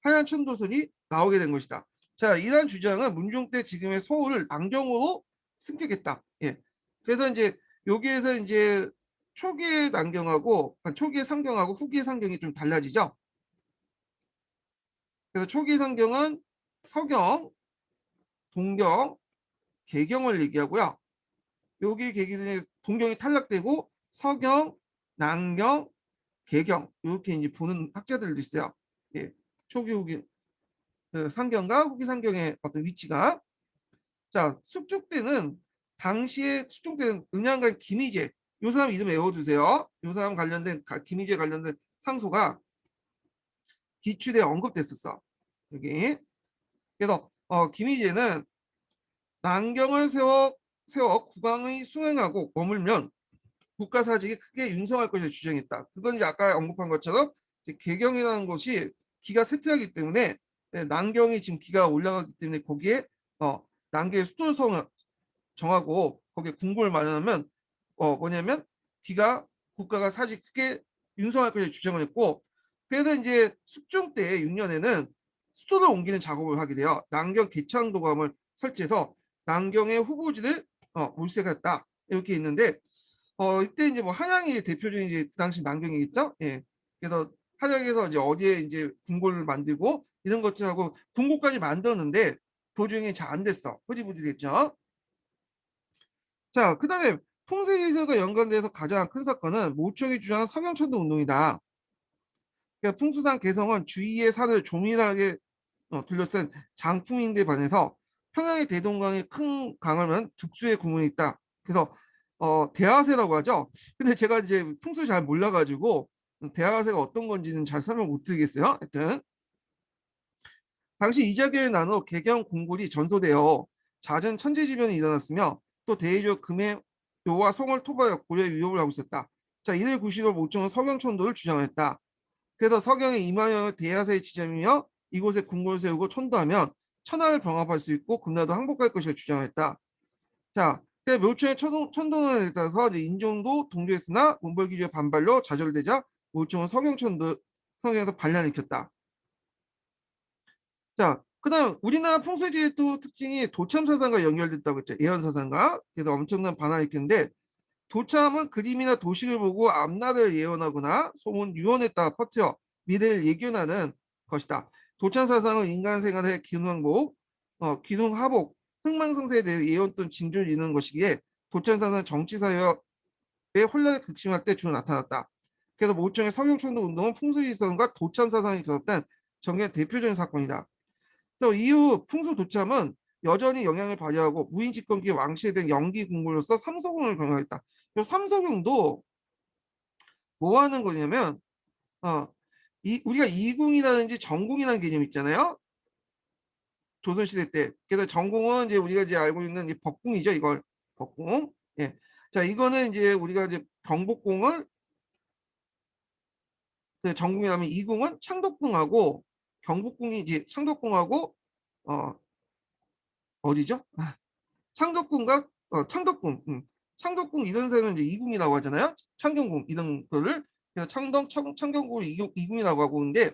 Speaker 1: 하얀 천도선이 나오게 된 것이다. 자, 이러한 주장은 문종 때 지금의 서울을 남경으로 승격했다. 예. 그래서 이제 여기에서 이제 초기의 남경하고 초기의 상경하고 후기의 상경이 좀 달라지죠. 그래서 초기 상경은 서경, 동경, 개경을 얘기하고요. 여기 계기는 동경이 탈락되고 서경, 남경, 개경 이렇게 이제 보는 학자들도 있어요. 예. 초기 후기 그 상경과 후기 상경의 어떤 위치가 자 숙종 때는 당시에 숙종 때는 은양간 김희재 요 사람 이름 외워두세요. 요 사람 관련된 김희재 관련된 상소가 기출에 언급됐었어. 여기 그래서 김희재는 난경을 세워 국왕의 수행하고 머물면 국가 사직이 크게 융성할 것을 주장했다. 그건 이제 아까 언급한 것처럼 개경이라는 것이 기가 쇠퇴하기 때문에 난경이 지금 기가 올라가기 때문에 거기에 난경의 수도성을 정하고 거기에 궁궐을 마련하면 뭐냐면 기가 국가가 사실 크게 융성할 것을 주장을 했고 그래서 이제 숙종 때 6년에는 수도를 옮기는 작업을 하게 돼요. 난경 개창도감을 설치해서 난경의 후보지를 몰색했다 이렇게 있는데 이때 이제 뭐 한양이 대표적인 이제 그 당시 난경이겠죠. 예. 그래서 한양에서 이제 어디에 이제 궁궐을 만들고 이런 것들하고 궁궐까지 만들었는데 도중에 잘 안 됐어. 흐지부지 됐죠. 자, 그다음에 풍수지리설과 연관돼서 가장 큰 사건은 모총이 주장한 서경천도 운동이다. 그러니까 풍수산 개성은 주위의 산을 조밀하게 둘러싼 장풍인데 반해서 평양의 대동강이 큰 강하면 득수의 구문이 있다. 그래서 대하세라고 하죠. 근데 제가 이제 풍수 잘 몰라가지고 대하세가 어떤 건지는 잘 설명 못 드리겠어요. 하여튼 당시 이자계의 난으로 개경 궁궐이 전소되어 잦은 천재지변이 일어났으며 또 대의적 금의 묘와 송을 토벌하여 고려의 위협을 하고 있었다. 자, 이를 구시로 모총은 서경천도를 주장했다. 그래서 서경의 이마영을 대하세의 지점이며 이곳에 궁궐을 세우고 천도하면 천하를 병합할 수 있고 금나라도 항복할 것이라 주장했다. 자, 묘총의 천도론에 따라서 이제 인종도 동조했으나 문벌기주의 반발로 좌절되자 묘총은 서경천도 성경에서 반란을 일으켰다. 자, 그다음 우리나라 풍수지의 또 특징이 도참사상과 연결됐다고 했죠. 예언사상과. 그래서 엄청난 반환을 일으켰는데 도참은 그림이나 도식을 보고 앞날을 예언하거나 소문 유언에 따라 퍼뜨려 미래를 예견하는 것이다. 도참 사상은 인간 생활의 기능항복, 기능하복, 흥망성쇠에 대해 예언 또는 징조를 이루는 것이기에 도참 사상은 정치 사회의 혼란을 극심할 때 주로 나타났다. 그래서 모총의 성형천도 운동은 풍수지성과 도참 사상이 결합된 정의 대표적인 사건이다. 또 이후 풍수 도참은 여전히 영향을 발휘하고 무인 집권기의 왕실에 대한 영기 궁궐로서 삼서궁을 경영했다. 이 삼서궁도 뭐 하는 거냐면 우리가 이궁이라든지 정궁이라는 개념 있잖아요. 조선시대 때. 그래서 정궁은 이제 우리가 이제 알고 있는 이 법궁이죠. 이걸 법궁. 예. 자, 이거는 이제 우리가 이제 경복궁을 그 정궁이라면 이궁은 창덕궁하고 경복궁이 이제 창덕궁하고 어 어디죠? 창덕궁과 창덕궁, 창덕궁 이런 데는 이제 이궁이라고 하잖아요. 창경궁 이런 거를 그래서 창경궁을 이궁이라고 하고 있는데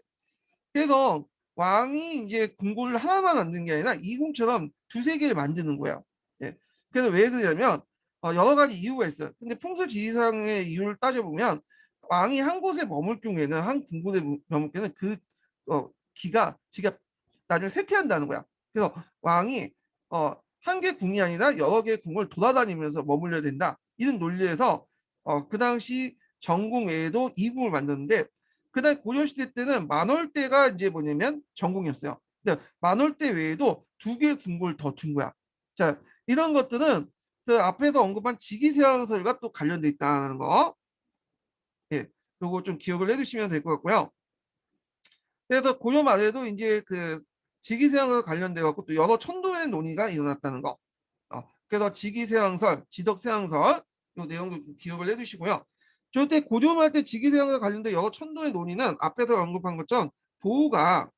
Speaker 1: 그래서 왕이 이제 궁궐을 하나만 만드는 게 아니라 이궁처럼 두세 개를 만드는 거예요. 예. 그래서 왜 그러냐면 여러 가지 이유가 있어요. 근데 풍수지리상의 이유를 따져보면 왕이 한 곳에 머물 경우에는 한 궁궐에 머물 경우에는 그 기가 지가 나중에 쇠퇴한다는 거야. 그래서 왕이 한 개 궁이 아니라 여러 개의 궁을 돌아다니면서 머물러야 된다. 이런 논리에서 그 당시 정궁 외에도 이궁을 만드는데 그다음 고려시대 때는 만월대가 이제 뭐냐면 전궁이었어요. 근데 만월대 외에도 두 개의 궁궐을 더 둔 거야. 자, 이런 것들은 그 앞에서 언급한 직위세왕설과 또 관련돼 있다는 거. 예, 요거 좀 기억을 해두시면 될 것 같고요. 그래서 고려 말에도 이제 그 직위세왕설 관련돼 갖고 또 여러 천도의 논의가 일어났다는 거. 그래서 직위세왕설, 지덕세왕설 요 내용도 기억을 해두시고요. 저때 고려 말 때 직위세왕과 관련된 여러 천도의 논의는 앞에서 언급한 것처럼 보우가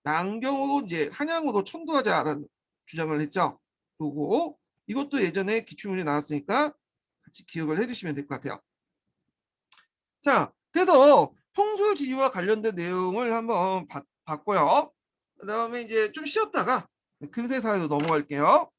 Speaker 1: 남경으로 이제 한양으로 천도하자라는 주장을 했죠. 요거 이것도 예전에 기출문제 나왔으니까 같이 기억을 해두시면 될 것 같아요. 자, 그래서 풍수지리와 관련된 내용을 한번 봤고요. 그다음에 이제 좀 쉬었다가 근세 사회로 넘어갈게요.